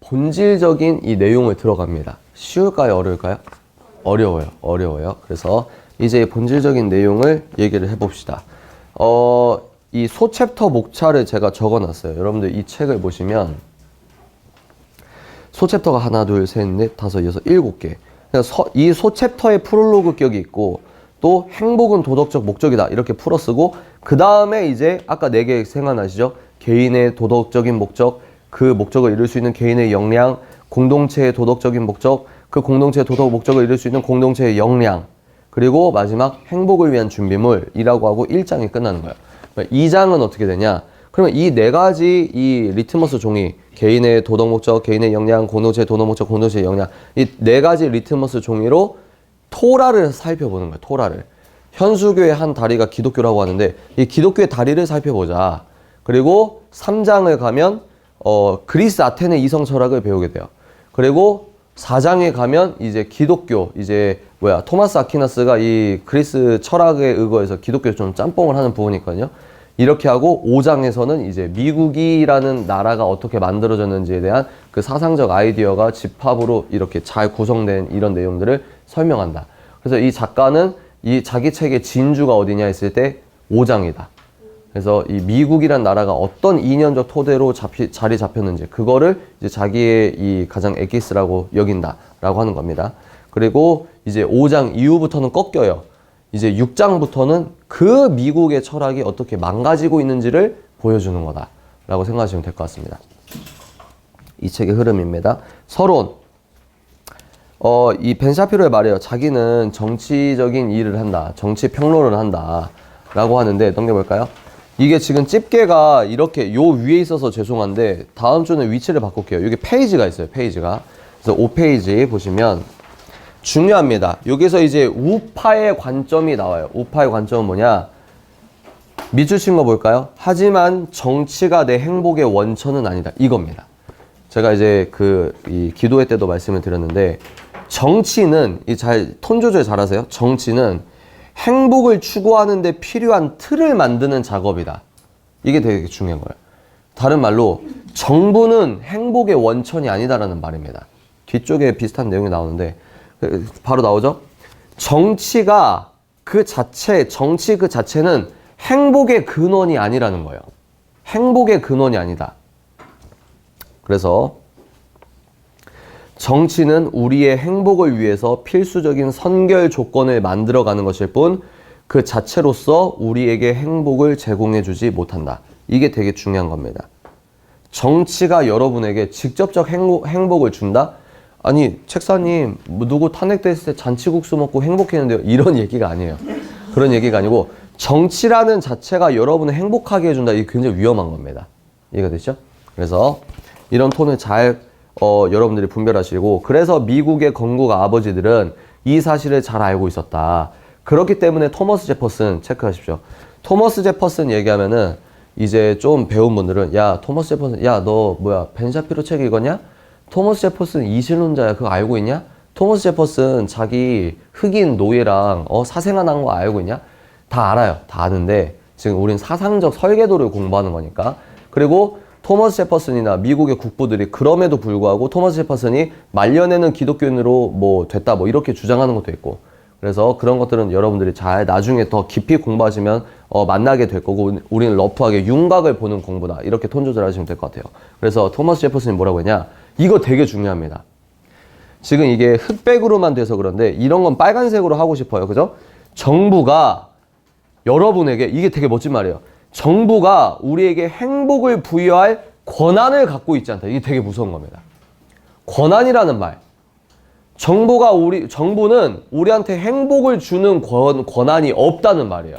본질적인 이 내용을 들어갑니다. 쉬울까요? 어려울까요? 어려워요. 그래서 이제 본질적인 내용을 얘기를 해봅시다. 이 소챕터 목차를 제가 적어놨어요. 여러분들 이 책을 보시면 소챕터가 하나, 둘, 셋, 넷, 다섯, 여섯, 일곱 개. 이 소챕터의 프롤로그 격이 있고 또 행복은 도덕적 목적이다 이렇게 풀어쓰고 그 다음에 이제 아까 4개 생각나시죠? 개인의 도덕적인 목적, 그 목적을 이룰 수 있는 개인의 역량, 공동체의 도덕적인 목적, 그 공동체의 도덕 목적을 이룰 수 있는 공동체의 역량, 그리고 마지막 행복을 위한 준비물이라고 하고 1장이 끝나는 거예요. 2장은 어떻게 되냐? 그러면 이 4가지 이 리트머스 종이 개인의 도덕 목적, 개인의 역량, 공동체의 도덕 목적, 공동체의 역량 이 4가지 리트머스 종이로 토라를 살펴보는 거예요. 토라를. 현수교의 한 다리가 기독교라고 하는데 이 기독교의 다리를 살펴보자. 그리고 3장을 가면 그리스 아테네 이성 철학을 배우게 돼요. 그리고 4장에 가면 이제 기독교 토마스 아퀴나스가 이 그리스 철학에 의거해서 기독교에 좀 짬뽕을 하는 부분이 있거든요. 이렇게 하고 5장에서는 이제 미국이라는 나라가 어떻게 만들어졌는지에 대한 그 사상적 아이디어가 집합으로 이렇게 잘 구성된 이런 내용들을 설명한다. 그래서 이 작가는 이 자기 책의 진주가 어디냐 했을 때 5장이다. 그래서 이 미국이란 나라가 어떤 이념적 토대로 자리 잡혔는지 그거를 이제 자기의 이 가장 엑기스라고 여긴다라고 하는 겁니다. 그리고 이제 5장 이후부터는 꺾여요. 이제 6장부터는 그 미국의 철학이 어떻게 망가지고 있는지를 보여주는 거다라고 생각하시면 될 것 같습니다. 이 책의 흐름입니다. 서론. 이 벤 샤피로의 말이에요. 자기는 정치적인 일을 한다. 정치 평론을 한다. 라고 하는데 넘겨볼까요? 이게 지금 집게가 이렇게 요 위에 있어서 죄송한데 다음 주는 위치를 바꿀게요. 여기 페이지가 있어요. 페이지가. 그래서 5페이지 보시면 중요합니다. 여기서 이제 우파의 관점이 나와요. 우파의 관점은 뭐냐? 밑줄 친 거 볼까요? 하지만 정치가 내 행복의 원천은 아니다. 이겁니다. 제가 이제 이 기도회 때도 말씀을 드렸는데 정치는 톤 조절 잘하세요. 정치는 행복을 추구하는 데 필요한 틀을 만드는 작업이다. 이게 되게 중요한 거예요. 다른 말로 정부는 행복의 원천이 아니다라는 말입니다. 뒤쪽에 비슷한 내용이 나오는데 바로 나오죠? 정치 그 자체는 행복의 근원이 아니라는 거예요. 행복의 근원이 아니다. 그래서 정치는 우리의 행복을 위해서 필수적인 선결 조건을 만들어가는 것일 뿐 그 자체로서 우리에게 행복을 제공해주지 못한다. 이게 되게 중요한 겁니다. 정치가 여러분에게 직접적 행복을 준다? 아니 책사님 누구 탄핵됐을 때 잔치국수 먹고 행복했는데요. 이런 얘기가 아니에요. 그런 얘기가 아니고 정치라는 자체가 여러분을 행복하게 해준다. 이게 굉장히 위험한 겁니다. 이해가 되시죠? 그래서 이런 톤을 잘 여러분들이 분별하시고 그래서 미국의 건국 아버지들은 이 사실을 잘 알고 있었다. 그렇기 때문에 토머스 제퍼슨 체크하십시오. 토머스 제퍼슨 얘기하면은 이제 좀 배운 분들은 야 토머스 제퍼슨 야 너 벤 샤피로 책 읽었냐? 토머스 제퍼슨 이신론자야. 그거 알고 있냐? 토머스 제퍼슨 자기 흑인 노예랑 사생활한 거 알고 있냐? 다 알아요. 다 아는데 지금 우린 사상적 설계도를 공부하는 거니까. 그리고 토머스 제퍼슨이나 미국의 국부들이 그럼에도 불구하고 토머스 제퍼슨이 말년에는 기독교인으로 됐다 이렇게 주장하는 것도 있고. 그래서 그런 것들은 여러분들이 잘 나중에 더 깊이 공부하시면 만나게 될 거고 우리는 러프하게 윤곽을 보는 공부다. 이렇게 톤 조절하시면 될 것 같아요. 그래서 토머스 제퍼슨이 뭐라고 했냐? 이거 되게 중요합니다. 지금 이게 흑백으로만 돼서 그런데 이런 건 빨간색으로 하고 싶어요. 그죠? 정부가 여러분에게 이게 되게 멋진 말이에요. 정부가 우리에게 행복을 부여할 권한을 갖고 있지 않다. 이게 되게 무서운 겁니다. 권한이라는 말. 정부는 우리한테 행복을 주는 권한이 없다는 말이에요.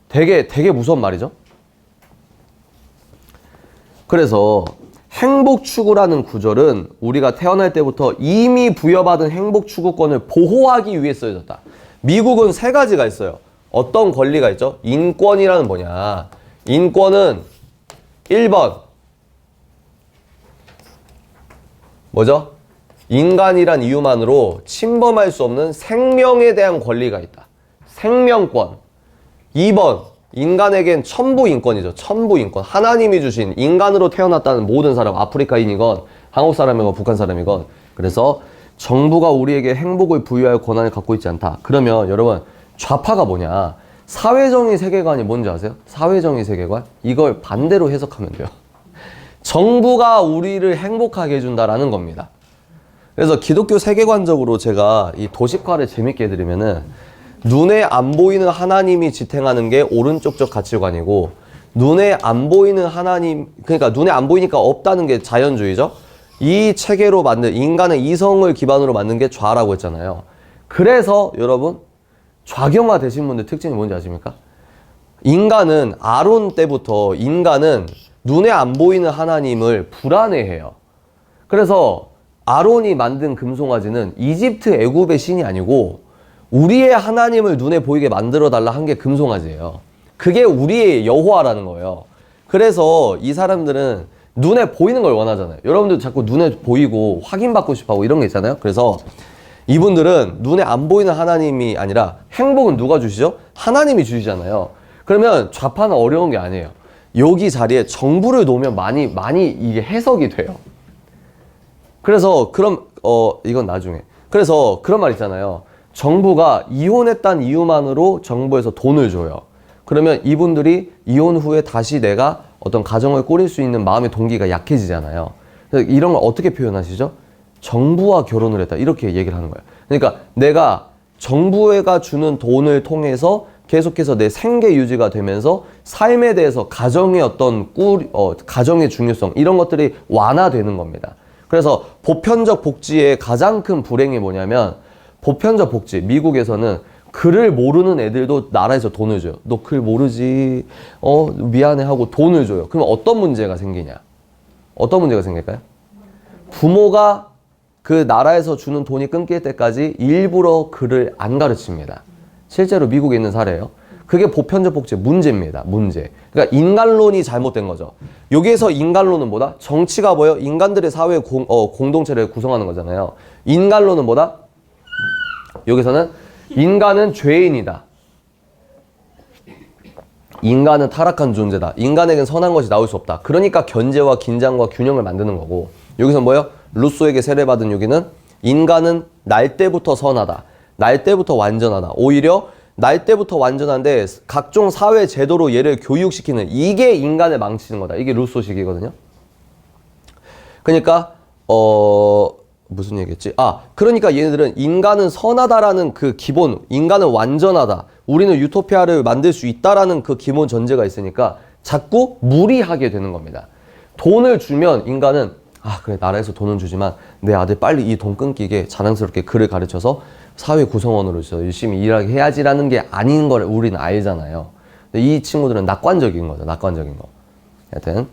되게 무서운 말이죠. 그래서 행복 추구라는 구절은 우리가 태어날 때부터 이미 부여받은 행복 추구권을 보호하기 위해 쓰여졌다. 미국은 3가지가 있어요. 어떤 권리가 있죠? 인권이라는 뭐냐? 인권은 1번 뭐죠? 인간이란 이유만으로 침범할 수 없는 생명에 대한 권리가 있다. 생명권. 2번 인간에겐 천부인권이죠. 천부인권. 하나님이 주신 인간으로 태어났다는 모든 사람, 아프리카인이건 한국 사람이건 북한 사람이건. 그래서 정부가 우리에게 행복을 부여할 권한을 갖고 있지 않다. 그러면 여러분 좌파가 뭐냐? 사회정의 세계관이 뭔지 아세요? 사회정의 세계관? 이걸 반대로 해석하면 돼요. 정부가 우리를 행복하게 해준다라는 겁니다. 그래서 기독교 세계관적으로 제가 이 도식화를 재밌게 해드리면은 눈에 안 보이는 하나님이 지탱하는 게 오른쪽적 가치관이고 눈에 안 보이는 하나님, 그러니까 눈에 안 보이니까 없다는 게 자연주의죠. 이 체계로 만든 인간의 이성을 기반으로 만든 게 좌라고 했잖아요. 그래서 여러분 좌경화 되신 분들 특징이 뭔지 아십니까? 인간은 아론 때부터 인간은 눈에 안 보이는 하나님을 불안해해요. 그래서 아론이 만든 금송아지는 이집트 애굽의 신이 아니고 우리의 하나님을 눈에 보이게 만들어 달라 한 게 금송아지예요. 그게 우리의 여호와라는 거예요. 그래서 이 사람들은 눈에 보이는 걸 원하잖아요. 여러분들 자꾸 눈에 보이고 확인받고 싶어하고 이런 게 있잖아요. 그래서 이분들은 눈에 안 보이는 하나님이 아니라 행복은 누가 주시죠? 하나님이 주시잖아요. 그러면 좌파는 어려운 게 아니에요. 여기 자리에 정부를 놓으면 많이 이게 해석이 돼요. 그래서 이건 나중에. 그래서 그런 말 있잖아요. 정부가 이혼했다는 이유만으로 정부에서 돈을 줘요. 그러면 이분들이 이혼 후에 다시 내가 어떤 가정을 꾸릴 수 있는 마음의 동기가 약해지잖아요. 그래서 이런 걸 어떻게 표현하시죠? 정부와 결혼을 했다. 이렇게 얘기를 하는 거예요. 그러니까 내가 정부가 주는 돈을 통해서 계속해서 내 생계 유지가 되면서 삶에 대해서 가정의 가정의 중요성 이런 것들이 완화되는 겁니다. 그래서 보편적 복지의 가장 큰 불행이 뭐냐면 보편적 복지, 미국에서는 글을 모르는 애들도 나라에서 돈을 줘요. 너 글 모르지? 미안해 하고 돈을 줘요. 그럼 어떤 문제가 생기냐? 어떤 문제가 생길까요? 부모가 그 나라에서 주는 돈이 끊길 때까지 일부러 글을 안 가르칩니다. 실제로 미국에 있는 사례예요. 그게 보편적 복지의 문제입니다. 문제. 그러니까 인간론이 잘못된 거죠. 여기에서 인간론은 뭐다? 정치가 뭐예요? 인간들의 사회 공동체를 구성하는 거잖아요. 인간론은 뭐다? 여기서는 인간은 죄인이다. 인간은 타락한 존재다. 인간에겐 선한 것이 나올 수 없다. 그러니까 견제와 긴장과 균형을 만드는 거고 여기서 뭐예요? 루소에게 세례받은 여기는 인간은 날 때부터 선하다. 날 때부터 완전하다. 오히려 날 때부터 완전한데 각종 사회 제도로 얘를 교육시키는 이게 인간을 망치는 거다. 이게 루소식이거든요. 그러니까 무슨 얘기했지? 그러니까 얘네들은 인간은 선하다라는 그 기본, 인간은 완전하다. 우리는 유토피아를 만들 수 있다라는 그 기본 전제가 있으니까 자꾸 무리하게 되는 겁니다. 돈을 주면 인간은 그래 나라에서 돈은 주지만 내 아들 빨리 이 돈 끊기게 자랑스럽게 글을 가르쳐서 사회 구성원으로서 열심히 일하게 해야지라는 게 아닌 걸 우리는 알잖아요. 근데 이 친구들은 낙관적인 거죠. 낙관적인 거. 하여튼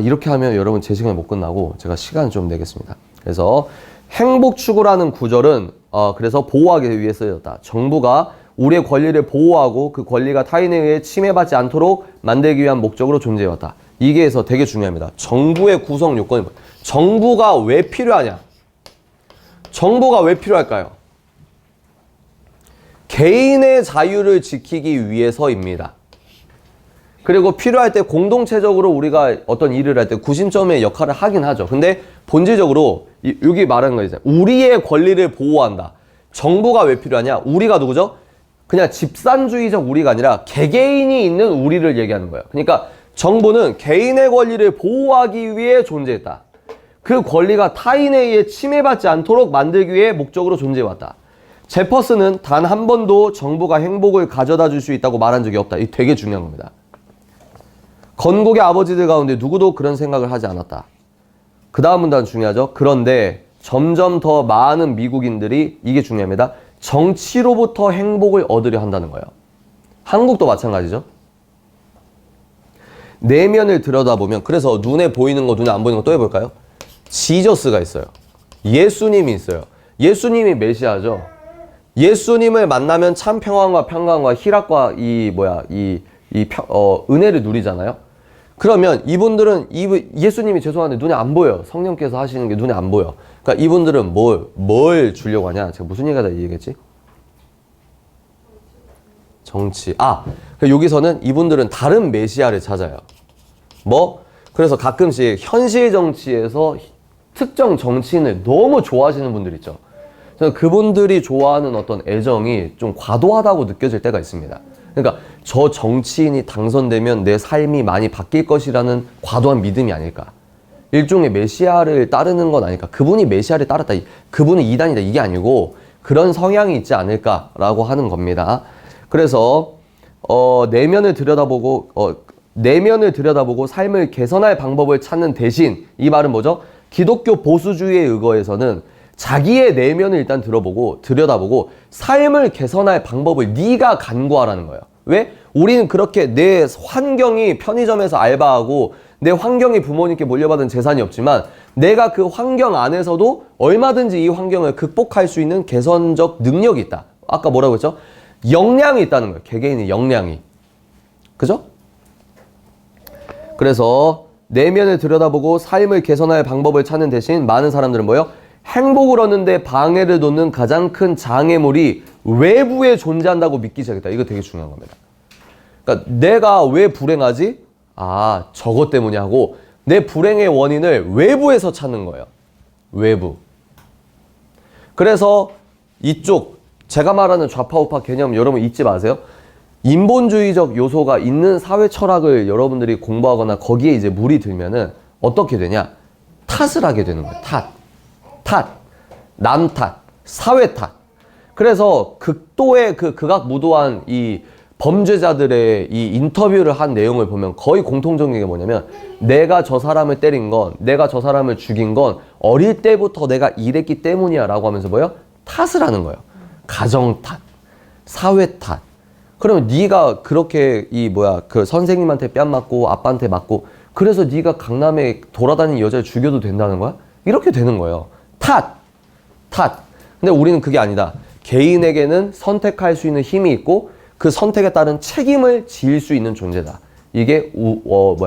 이렇게 하면 여러분 제 시간이 못 끝나고 제가 시간을 좀 내겠습니다. 그래서 행복 추구라는 구절은 그래서 보호하기 위해 쓰여졌다. 정부가 우리의 권리를 보호하고 그 권리가 타인에 의해 침해받지 않도록 만들기 위한 목적으로 존재해왔다. 이게서 되게 중요합니다. 정부의 구성 요건이 뭐예요? 정부가 왜 필요하냐? 정부가 왜 필요할까요? 개인의 자유를 지키기 위해서입니다. 그리고 필요할 때 공동체적으로 우리가 어떤 일을 할 때 구심점의 역할을 하긴 하죠. 근데 본질적으로 여기 말하는 거 있잖아요. 우리의 권리를 보호한다. 정부가 왜 필요하냐? 우리가 누구죠? 그냥 집산주의적 우리가 아니라 개개인이 있는 우리를 얘기하는 거예요. 그러니까 정부는 개인의 권리를 보호하기 위해 존재했다. 그 권리가 타인에 의해 침해받지 않도록 만들기 위해 목적으로 존재해왔다. 제퍼슨은 단 한 번도 정부가 행복을 가져다 줄 수 있다고 말한 적이 없다. 이게 되게 중요한 겁니다. 건국의 아버지들 가운데 누구도 그런 생각을 하지 않았다. 그 다음 문단 중요하죠. 그런데 점점 더 많은 미국인들이 이게 중요합니다. 정치로부터 행복을 얻으려 한다는 거예요. 한국도 마찬가지죠. 내면을 들여다보면 그래서 눈에 보이는 거 눈에 안 보이는 거 또 해볼까요? 지저스가 있어요. 예수님이 있어요. 예수님이 메시아죠. 예수님을 만나면 참 평안과 평강과 희락과 은혜를 누리잖아요. 그러면 이분들은 예수님이 죄송한데 눈에 안 보여요. 성령께서 하시는 게 눈에 안 보여. 그러니까 이분들은 뭘 주려고 하냐? 제가 무슨 얘기하다 얘기했지? 정치. 여기서는 이분들은 다른 메시아를 찾아요. 그래서 가끔씩 현실 정치에서 특정 정치인을 너무 좋아하시는 분들 있죠. 저는 그분들이 좋아하는 어떤 애정이 좀 과도하다고 느껴질 때가 있습니다. 그러니까 저 정치인이 당선되면 내 삶이 많이 바뀔 것이라는 과도한 믿음이 아닐까. 일종의 메시아를 따르는 건 아닐까. 그분이 메시아를 따랐다. 그분은 이단이다. 이게 아니고 그런 성향이 있지 않을까라고 하는 겁니다. 그래서 내면을 들여다보고 삶을 개선할 방법을 찾는 대신 이 말은 뭐죠? 기독교 보수주의에 의거해서는 자기의 내면을 일단 들여다보고 삶을 개선할 방법을 네가 간구하라는 거예요. 왜? 우리는 그렇게 내 환경이 편의점에서 알바하고 내 환경이 부모님께 물려받은 재산이 없지만 내가 그 환경 안에서도 얼마든지 이 환경을 극복할 수 있는 개선적 능력이 있다. 아까 뭐라고 했죠? 역량이 있다는 거예요. 개개인의 역량이. 그죠? 그래서 내면을 들여다보고 삶을 개선할 방법을 찾는 대신 많은 사람들은 뭐예요? 행복을 얻는데 방해를 놓는 가장 큰 장애물이 외부에 존재한다고 믿기 시작했다. 이거 되게 중요한 겁니다. 그러니까 내가 왜 불행하지? 아, 저것 때문이 하고 내 불행의 원인을 외부에서 찾는 거예요. 외부. 그래서 이쪽 제가 말하는 좌파우파 개념 여러분 잊지 마세요. 인본주의적 요소가 있는 사회 철학을 여러분들이 공부하거나 거기에 이제 물이 들면은 어떻게 되냐? 탓을 하게 되는 거예요. 탓. 남 탓. 사회 탓. 그래서 극도의 극악무도한 이 범죄자들의 이 인터뷰를 한 내용을 보면 거의 공통적인 게 뭐냐면 내가 저 사람을 때린 건, 내가 저 사람을 죽인 건 어릴 때부터 내가 이랬기 때문이야 라고 하면서 뭐예요? 탓을 하는 거예요. 가정 탓, 사회 탓. 그러면 네가 그렇게 그 선생님한테 뺨 맞고 아빠한테 맞고 그래서 네가 강남에 돌아다니는 여자를 죽여도 된다는 거야? 이렇게 되는 거예요. 탓. 근데 우리는 그게 아니다. 개인에게는 선택할 수 있는 힘이 있고 그 선택에 따른 책임을 지을 수 있는 존재다. 이게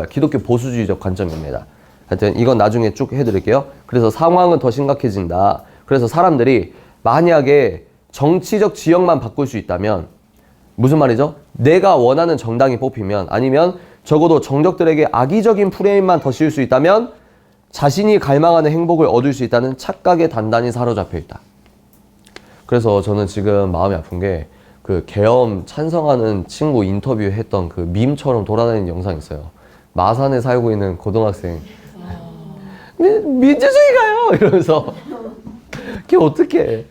기독교 보수주의적 관점입니다. 하여튼 이건 나중에 쭉 해드릴게요. 그래서 상황은 더 심각해진다. 그래서 사람들이 만약에 정치적 지형만 바꿀 수 있다면 무슨 말이죠? 내가 원하는 정당이 뽑히면 아니면 적어도 정적들에게 악의적인 프레임만 더 씌울 수 있다면 자신이 갈망하는 행복을 얻을 수 있다는 착각에 단단히 사로잡혀 있다. 그래서 저는 지금 마음이 아픈 게 그 계엄 찬성하는 친구 인터뷰했던 그 밈처럼 돌아다니는 영상이 있어요. 마산에 살고 있는 고등학생 민주주의가요! 이러면서 걔 어떡해.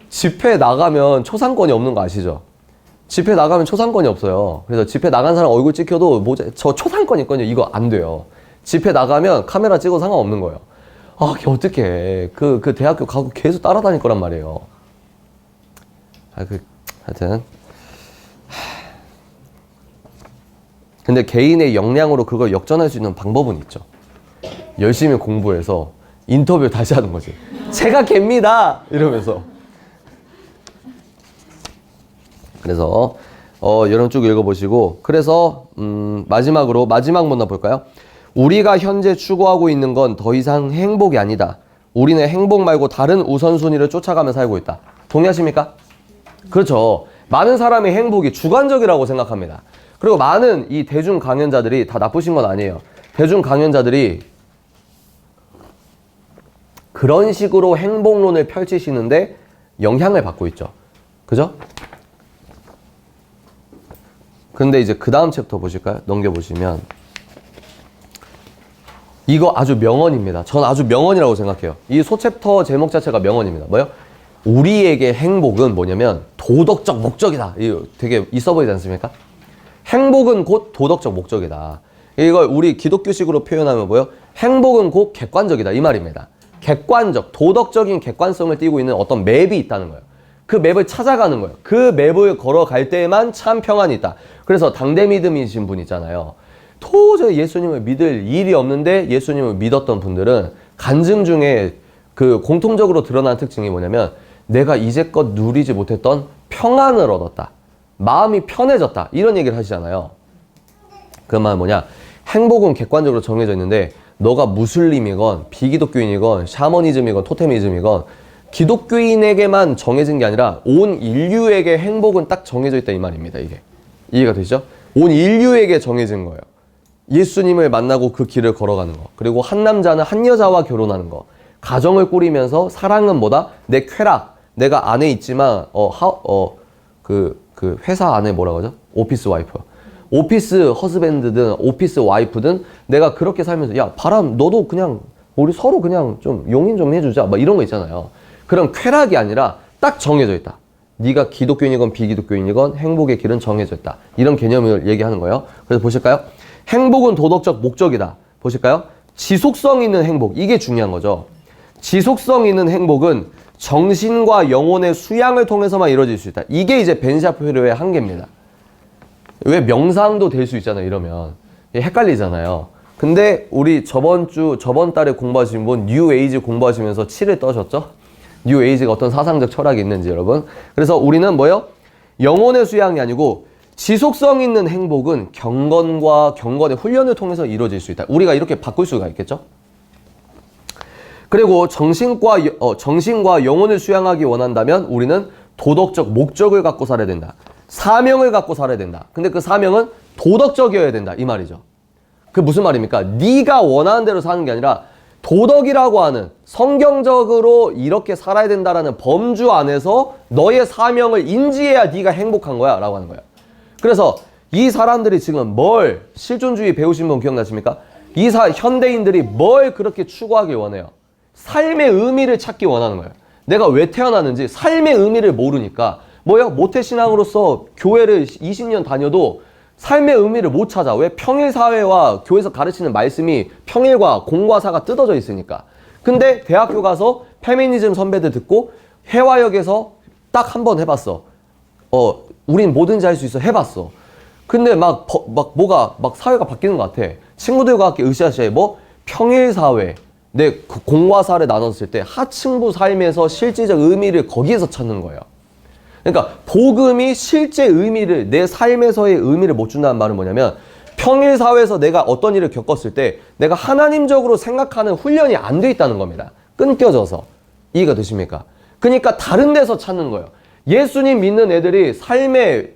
집회 나가면 초상권이 없는 거 아시죠? 집회 나가면 초상권이 없어요. 그래서 집회 나간 사람 얼굴 찍혀도 저 초상권 있거든요. 이거 안 돼요. 집회 나가면 카메라 찍어도 상관없는 거예요. 아, 걔 어떡해. 그 대학교 가고 계속 따라다닐 거란 말이에요. 하여튼. 근데 개인의 역량으로 그걸 역전할 수 있는 방법은 있죠. 열심히 공부해서 인터뷰 다시 하는 거지. 제가 갭니다! 이러면서. 그래서, 여러분 쭉 읽어보시고. 그래서, 마지막으로, 마지막 만나볼까요? 우리가 현재 추구하고 있는 건 더 이상 행복이 아니다. 우리는 행복 말고 다른 우선순위를 쫓아가며 살고 있다. 동의하십니까? 그렇죠. 많은 사람의 행복이 주관적이라고 생각합니다. 그리고 많은 이 대중 강연자들이 다 나쁘신 건 아니에요. 대중 강연자들이 그런 식으로 행복론을 펼치시는데 영향을 받고 있죠. 그죠? 근데 이제 그 다음 챕터 보실까요? 넘겨보시면 이거 아주 명언입니다. 전 아주 명언이라고 생각해요. 이 소챕터 제목 자체가 명언입니다. 뭐요? 우리에게 행복은 뭐냐면 도덕적 목적이다. 이거 되게 있어 보이지 않습니까? 행복은 곧 도덕적 목적이다. 이걸 우리 기독교식으로 표현하면 뭐요? 행복은 곧 객관적이다. 이 말입니다. 객관적, 도덕적인 객관성을 띠고 있는 어떤 맵이 있다는 거예요. 그 맵을 찾아가는 거예요. 그 맵을 걸어갈 때에만 참 평안이 있다. 그래서 당대 믿음이신 분 있잖아요. 도저히 예수님을 믿을 일이 없는데 예수님을 믿었던 분들은 간증 중에 그 공통적으로 드러난 특징이 뭐냐면 내가 이제껏 누리지 못했던 평안을 얻었다. 마음이 편해졌다. 이런 얘기를 하시잖아요. 그 말은 뭐냐? 행복은 객관적으로 정해져 있는데 너가 무슬림이건 비기독교인이건 샤머니즘이건 토테미즘이건 기독교인에게만 정해진 게 아니라 온 인류에게 행복은 딱 정해져 있다 이 말입니다. 이게 이해가 되시죠? 온 인류에게 정해진 거예요. 예수님을 만나고 그 길을 걸어가는 거. 그리고 한 남자는 한 여자와 결혼하는 거. 가정을 꾸리면서 사랑은 뭐다? 내 쾌락. 내가 안에 있지만 그 회사 안에 뭐라고 하죠? 오피스 와이프. 오피스 허스밴드든 오피스 와이프든 내가 그렇게 살면서 야, 바람 너도 그냥 우리 서로 그냥 좀 용인 좀 해주자. 막 이런 거 있잖아요. 그런 쾌락이 아니라 딱 정해져 있다. 네가 기독교인이건 비기독교인이건 행복의 길은 정해져 있다. 이런 개념을 얘기하는 거예요. 그래서 보실까요? 행복은 도덕적 목적이다. 보실까요? 지속성 있는 행복. 이게 중요한 거죠. 지속성 있는 행복은 정신과 영혼의 수양을 통해서만 이루어질 수 있다. 이게 이제 벤 샤페로의 한계입니다. 왜 명상도 될 수 있잖아요, 이러면. 헷갈리잖아요. 근데 우리 저번 달에 공부하신 분 뉴 에이지 공부하시면서 7을 떠셨죠? 뉴 에이지가 어떤 사상적 철학이 있는지 여러분. 그래서 우리는 뭐요? 영혼의 수양이 아니고 지속성 있는 행복은 경건과 경건의 훈련을 통해서 이루어질 수 있다. 우리가 이렇게 바꿀 수가 있겠죠? 그리고 정신과 영혼을 수양하기 원한다면 우리는 도덕적 목적을 갖고 살아야 된다. 사명을 갖고 살아야 된다. 근데 그 사명은 도덕적이어야 된다. 이 말이죠. 그 무슨 말입니까? 네가 원하는 대로 사는 게 아니라 도덕이라고 하는 성경적으로 이렇게 살아야 된다라는 범주 안에서 너의 사명을 인지해야 네가 행복한 거야 라고 하는 거예요. 그래서 이 사람들이 지금 뭘 실존주의 배우신 분 기억나십니까? 현대인들이 뭘 그렇게 추구하길 원해요? 삶의 의미를 찾기 원하는 거예요. 내가 왜 태어났는지 삶의 의미를 모르니까 뭐야? 모태신앙으로서 교회를 20년 다녀도 삶의 의미를 못 찾아. 왜? 평일사회와 교회에서 가르치는 말씀이 평일과 공과 사가 뜯어져 있으니까. 근데 대학교 가서 페미니즘 선배들 듣고 해화역에서 딱 한 번 해봤어. 우린 뭐든지 할 수 있어. 해봤어. 근데 막 사회가 바뀌는 것 같아. 친구들과 함께 으쌰으쌰 뭐? 평일사회. 내 공과사를 나눴을 때 하층부 삶에서 실질적 의미를 거기에서 찾는 거예요. 그러니까 복음이 실제 의미를 내 삶에서의 의미를 못 준다는 말은 뭐냐면 평일 사회에서 내가 어떤 일을 겪었을 때 내가 하나님적으로 생각하는 훈련이 안 돼 있다는 겁니다. 끊겨져서. 이해가 되십니까? 그러니까 다른 데서 찾는 거예요. 예수님 믿는 애들이 삶의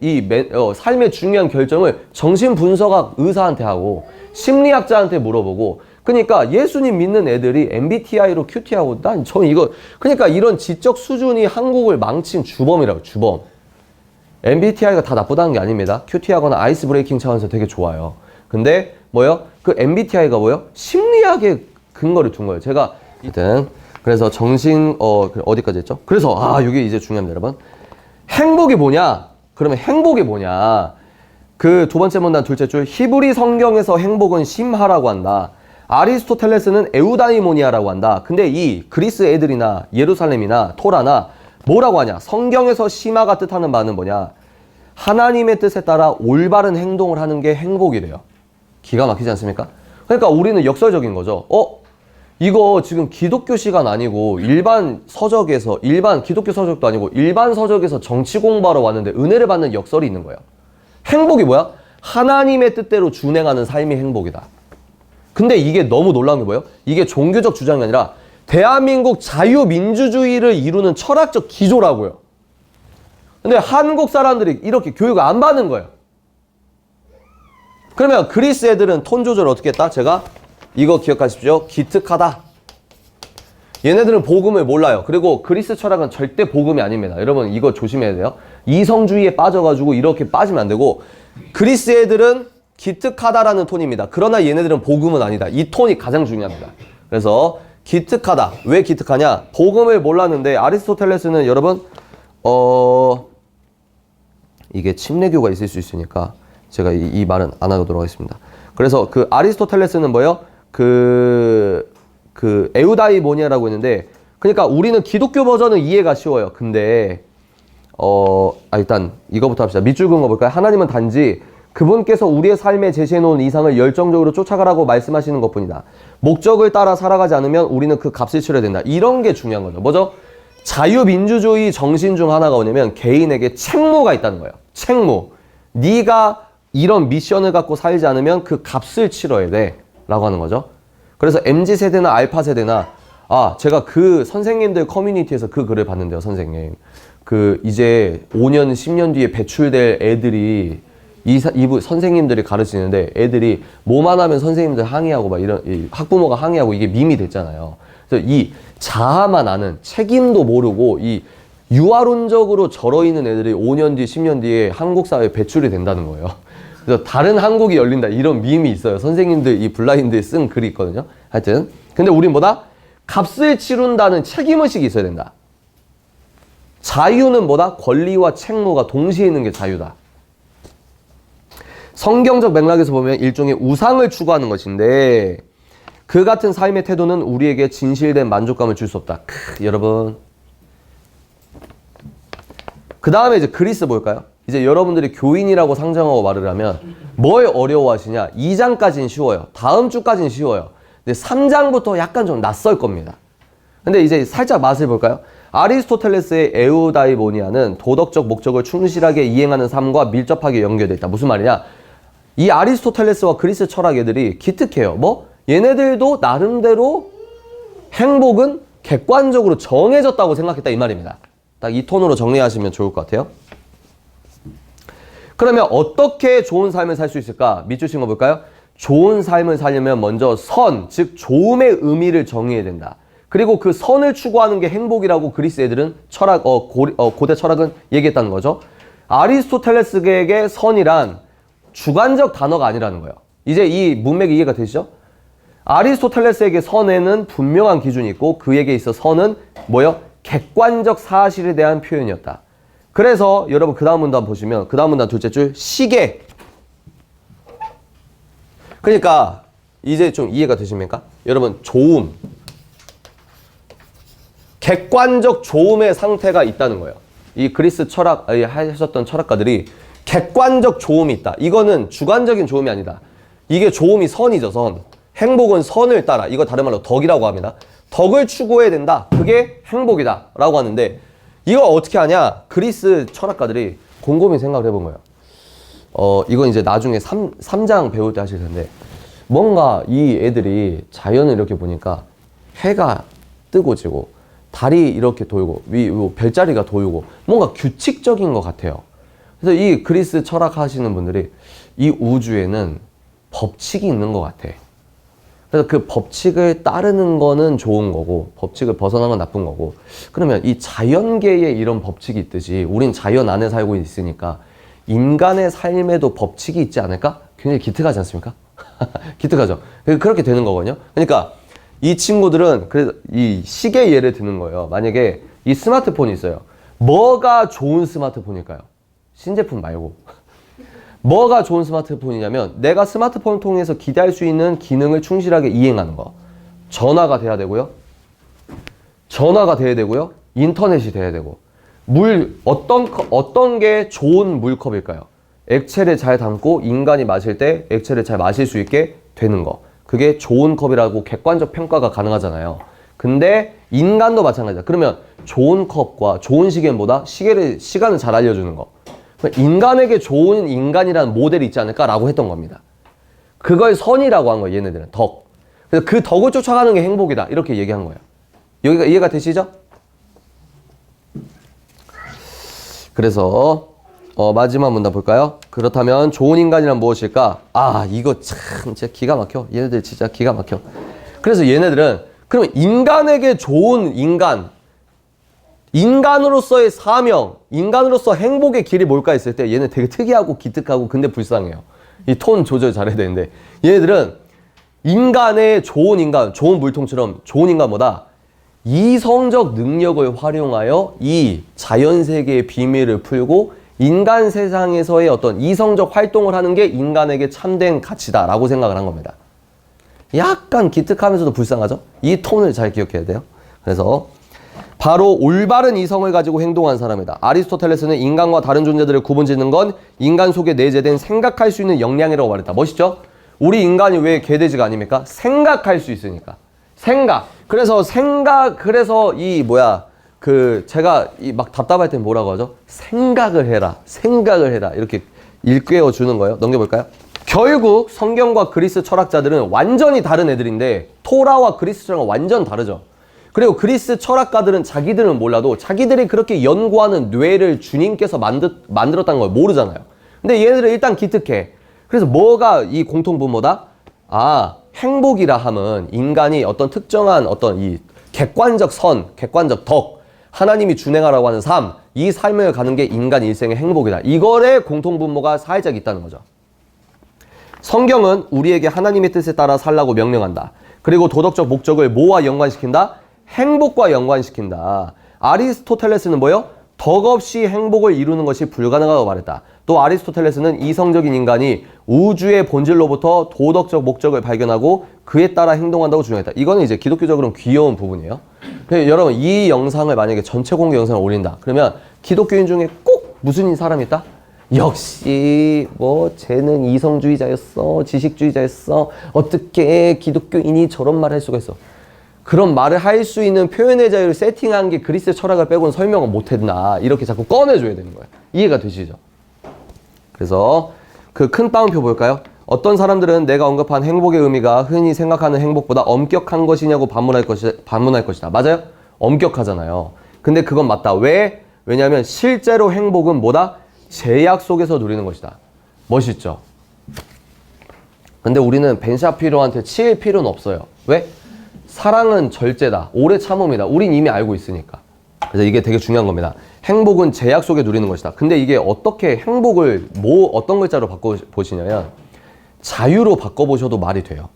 중요한 결정을 정신분석학 의사한테 하고 심리학자한테 물어보고 그러니까 예수님 믿는 애들이 MBTI로 QT하고 저는 이거 그러니까 이런 지적 수준이 한국을 망친 주범이라고. 주범. MBTI가 다 나쁘다는 게 아닙니다. QT하거나 아이스 브레이킹 차원에서 되게 좋아요. 근데 뭐요? 그 MBTI가 뭐요? 심리학의 근거를 둔 거예요. 제가 이든 그래서 어디까지 했죠? 그래서 이게 이제 중요합니다, 여러분. 행복이 뭐냐? 그러면 행복이 뭐냐? 그 두 번째 문단 둘째 줄 히브리 성경에서 행복은 심하라고 한다. 아리스토텔레스는 에우다이모니아라고 한다. 근데 이 그리스 애들이나 예루살렘이나 토라나 뭐라고 하냐? 성경에서 심하가 뜻하는 바는 뭐냐? 하나님의 뜻에 따라 올바른 행동을 하는 게 행복이래요. 기가 막히지 않습니까? 그러니까 우리는 역설적인 거죠. 이거 지금 기독교 시간 아니고 일반 기독교 서적도 아니고 일반 서적에서 정치 공부하러 왔는데 은혜를 받는 역설이 있는 거예요. 행복이 뭐야? 하나님의 뜻대로 준행하는 삶이 행복이다. 근데 이게 너무 놀라운 게 뭐예요? 이게 종교적 주장이 아니라 대한민국 자유민주주의를 이루는 철학적 기조라고요. 근데 한국 사람들이 이렇게 교육을 안 받는 거예요. 그러면 그리스 애들은 톤 조절을 어떻게 했다? 제가 이거 기억하십시오. 기특하다. 얘네들은 복음을 몰라요. 그리고 그리스 철학은 절대 복음이 아닙니다. 여러분 이거 조심해야 돼요. 이성주의에 빠져가지고 이렇게 빠지면 안 되고 그리스 애들은 기특하다라는 톤입니다. 그러나 얘네들은 복음은 아니다. 이 톤이 가장 중요합니다. 그래서 기특하다. 왜 기특하냐? 복음을 몰랐는데 아리스토텔레스는 여러분 이게 침례교가 있을 수 있으니까 제가 이 말은 안 하도록 하겠습니다. 그래서 그 아리스토텔레스는 뭐예요? 그 에우다이모니아라고 했는데 그러니까 우리는 기독교 버전은 이해가 쉬워요. 근데 일단 이거부터 합시다. 밑줄 그은 거 볼까요? 하나님은 단지 그분께서 우리의 삶에 제시해놓은 이상을 열정적으로 쫓아가라고 말씀하시는 것뿐이다. 목적을 따라 살아가지 않으면 우리는 그 값을 치러야 된다. 이런 게 중요한 거죠. 뭐죠? 자유민주주의 정신 중 하나가 뭐냐면 개인에게 책무가 있다는 거예요. 책무. 네가 이런 미션을 갖고 살지 않으면 그 값을 치러야 돼 라고 하는 거죠. 그래서 MZ세대나 알파세대나 제가 그 선생님들 커뮤니티에서 그 글을 봤는데요. 선생님. 이제 5년 10년 뒤에 배출될 애들이 이부 선생님들이 가르치는데 애들이 뭐만 하면 선생님들 항의하고 막 이런 학부모가 항의하고 이게 밈이 됐잖아요. 그래서 이 자아만 아는 책임도 모르고 이 유아론적으로 절어있는 애들이 5년 뒤, 10년 뒤에 한국 사회에 배출이 된다는 거예요. 그래서 다른 한국이 열린다 이런 밈이 있어요. 선생님들 이 블라인드에 쓴 글이 있거든요. 하여튼 근데 우린 뭐다? 값을 치룬다는 책임의식이 있어야 된다. 자유는 뭐다? 권리와 책무가 동시에 있는 게 자유다. 성경적 맥락에서 보면 일종의 우상을 추구하는 것인데 그 같은 삶의 태도는 우리에게 진실된 만족감을 줄 수 없다. 여러분. 그 다음에 이제 그리스 볼까요? 이제 여러분들이 교인이라고 상정하고 말을 하면 뭘 어려워하시냐? 2장까지는 쉬워요. 다음 주까지는 쉬워요. 근데 3장부터 약간 좀 낯설 겁니다. 근데 이제 살짝 맛을 볼까요? 아리스토텔레스의 에우다이모니아는 도덕적 목적을 충실하게 이행하는 삶과 밀접하게 연결되어 있다. 무슨 말이냐? 이 아리스토텔레스와 그리스 철학 애들이 기특해요. 뭐? 얘네들도 나름대로 행복은 객관적으로 정해졌다고 생각했다 이 말입니다. 딱 이 톤으로 정리하시면 좋을 것 같아요. 그러면 어떻게 좋은 삶을 살 수 있을까? 밑줄 친 거 볼까요? 좋은 삶을 살려면 먼저 선, 즉 좋음의 의미를 정의해야 된다. 그리고 그 선을 추구하는 게 행복이라고 그리스 애들은 고대 철학은 얘기했다는 거죠. 아리스토텔레스에게 선이란 주관적 단어가 아니라는 거예요. 이제 이 문맥이 이해가 되시죠? 아리스토텔레스에게 선에는 분명한 기준이 있고 그에게 있어 선은 뭐요? 객관적 사실에 대한 표현이었다. 그래서 여러분 그 다음 문단 보시면 그 다음 문단 둘째 줄 시계. 그러니까 이제 좀 이해가 되십니까? 여러분 좋음. 객관적 좋음의 상태가 있다는 거예요. 이 그리스 철학 하셨던 철학가들이 객관적 좋음이 있다. 이거는 주관적인 좋음이 아니다. 이게 좋음이 선이죠, 선. 행복은 선을 따라. 이거 다른 말로 덕이라고 합니다. 덕을 추구해야 된다. 그게 행복이다. 라고 하는데 이거 어떻게 하냐? 그리스 철학가들이 곰곰이 생각을 해본 거예요. 이건 이제 나중에 3장 배울 때 하실 텐데 뭔가 이 애들이 자연을 이렇게 보니까 해가 뜨고 지고 달이 이렇게 돌고 별자리가 돌고 뭔가 규칙적인 것 같아요. 그래서 이 그리스 철학 하시는 분들이 이 우주에는 법칙이 있는 것 같아. 그래서 그 법칙을 따르는 거는 좋은 거고 법칙을 벗어난 건 나쁜 거고 그러면 이 자연계에 이런 법칙이 있듯이 우린 자연 안에 살고 있으니까 인간의 삶에도 법칙이 있지 않을까? 굉장히 기특하지 않습니까? 기특하죠. 그렇게 되는 거거든요. 그러니까 이 친구들은 그래서 이 시계 예를 드는 거예요. 만약에 이 스마트폰이 있어요. 뭐가 좋은 스마트폰일까요? 신제품 말고. 뭐가 좋은 스마트폰이냐면 내가 스마트폰을 통해서 기대할 수 있는 기능을 충실하게 이행하는 거. 전화가 돼야 되고요. 인터넷이 돼야 되고. 어떤 게 좋은 물컵일까요? 액체를 잘 담고 인간이 마실 때 액체를 잘 마실 수 있게 되는 거. 그게 좋은 컵이라고 객관적 평가가 가능하잖아요. 근데 인간도 마찬가지다. 그러면 좋은 컵과 좋은 시계는 뭐다? 시간을 잘 알려주는 거. 인간에게 좋은 인간이라는 모델이 있지 않을까라고 했던 겁니다. 그걸 선이라고 한 거예요. 얘네들은 덕. 그래서 그 덕을 쫓아가는 게 행복이다. 이렇게 얘기한 거예요. 여기가 이해가 되시죠? 그래서 마지막 문단 볼까요? 그렇다면 좋은 인간이란 무엇일까? 이거 참 진짜 기가 막혀. 얘네들 진짜 기가 막혀. 그래서 얘네들은 그러면 인간에게 좋은 인간으로서의 사명, 인간으로서 행복의 길이 뭘까 했을 때 얘네 되게 특이하고 기특하고 근데 불쌍해요. 이 톤 조절 잘해야 되는데 얘네들은 인간의 좋은 물통처럼 좋은 인간보다 이성적 능력을 활용하여 이 자연세계의 비밀을 풀고 인간 세상에서의 어떤 이성적 활동을 하는 게 인간에게 참된 가치다라고 생각을 한 겁니다. 약간 기특하면서도 불쌍하죠? 이 톤을 잘 기억해야 돼요. 그래서 바로 올바른 이성을 가지고 행동한 사람이다. 아리스토텔레스는 인간과 다른 존재들을 구분짓는 건 인간 속에 내재된 생각할 수 있는 역량이라고 말했다. 멋있죠? 우리 인간이 왜 개돼지가 아닙니까? 생각할 수 있으니까. 그래서 제가 막 답답할 땐 뭐라고 하죠? 생각을 해라. 이렇게 일깨워 주는 거예요. 넘겨볼까요? 결국 성경과 그리스 철학자들은 완전히 다른 애들인데 토라와 그리스 철학은 완전 다르죠. 그리고 그리스 철학가들은 자기들은 몰라도 자기들이 그렇게 연구하는 뇌를 주님께서 만들었다는 걸 모르잖아요. 근데 얘네들은 일단 기특해. 그래서 뭐가 이 공통분모다? 행복이라 함은 인간이 어떤 특정한 어떤 이 객관적 선, 객관적 덕, 하나님이 준행하라고 하는 삶, 이 삶을 가는 게 인간 일생의 행복이다. 이거의 공통분모가 살짝 있다는 거죠. 성경은 우리에게 하나님의 뜻에 따라 살라고 명령한다. 그리고 도덕적 목적을 뭐와 연관시킨다? 행복과 연관시킨다. 아리스토텔레스는 뭐요? 덕 없이 행복을 이루는 것이 불가능하다고 말했다. 또 아리스토텔레스는 이성적인 인간이 우주의 본질로부터 도덕적 목적을 발견하고 그에 따라 행동한다고 주장했다. 이거는 이제 기독교적으로는 귀여운 부분이에요. 여러분, 이 영상을 만약에 전체 공개 영상을 올린다. 그러면 기독교인 중에 꼭 무슨 사람이 있다? 역시 쟤는 이성주의자였어, 지식주의자였어, 어떻게 기독교인이 저런 말을 할 수가 있어. 그런 말을 할 수 있는 표현의 자유를 세팅한 게 그리스 철학을 빼고는 설명을 못했나, 이렇게 자꾸 꺼내줘야 되는 거예요. 이해가 되시죠? 그래서 그 큰 따옴표 볼까요? 어떤 사람들은 내가 언급한 행복의 의미가 흔히 생각하는 행복보다 엄격한 것이냐고 반문할 것이다. 맞아요? 엄격하잖아요. 근데 그건 맞다. 왜? 왜냐하면 실제로 행복은 뭐다? 제약 속에서 누리는 것이다. 멋있죠? 근데 우리는 벤 샤피로한테 치일 필요는 없어요. 왜? 사랑은 절제다. 오래 참음이다. 우린 이미 알고 있으니까. 그래서 이게 되게 중요한 겁니다. 행복은 제약 속에 누리는 것이다. 근데 이게 어떻게 행복을 어떤 글자로 바꿔보시냐면 자유로 바꿔보셔도 말이 돼요.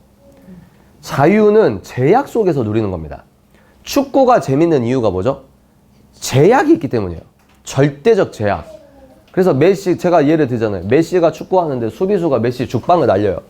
자유는 제약 속에서 누리는 겁니다. 축구가 재밌는 이유가 뭐죠? 제약이 있기 때문이에요. 절대적 제약. 그래서 메시, 제가 예를 들잖아요. 메시가 축구하는데 수비수가 메시 죽방을 날려요.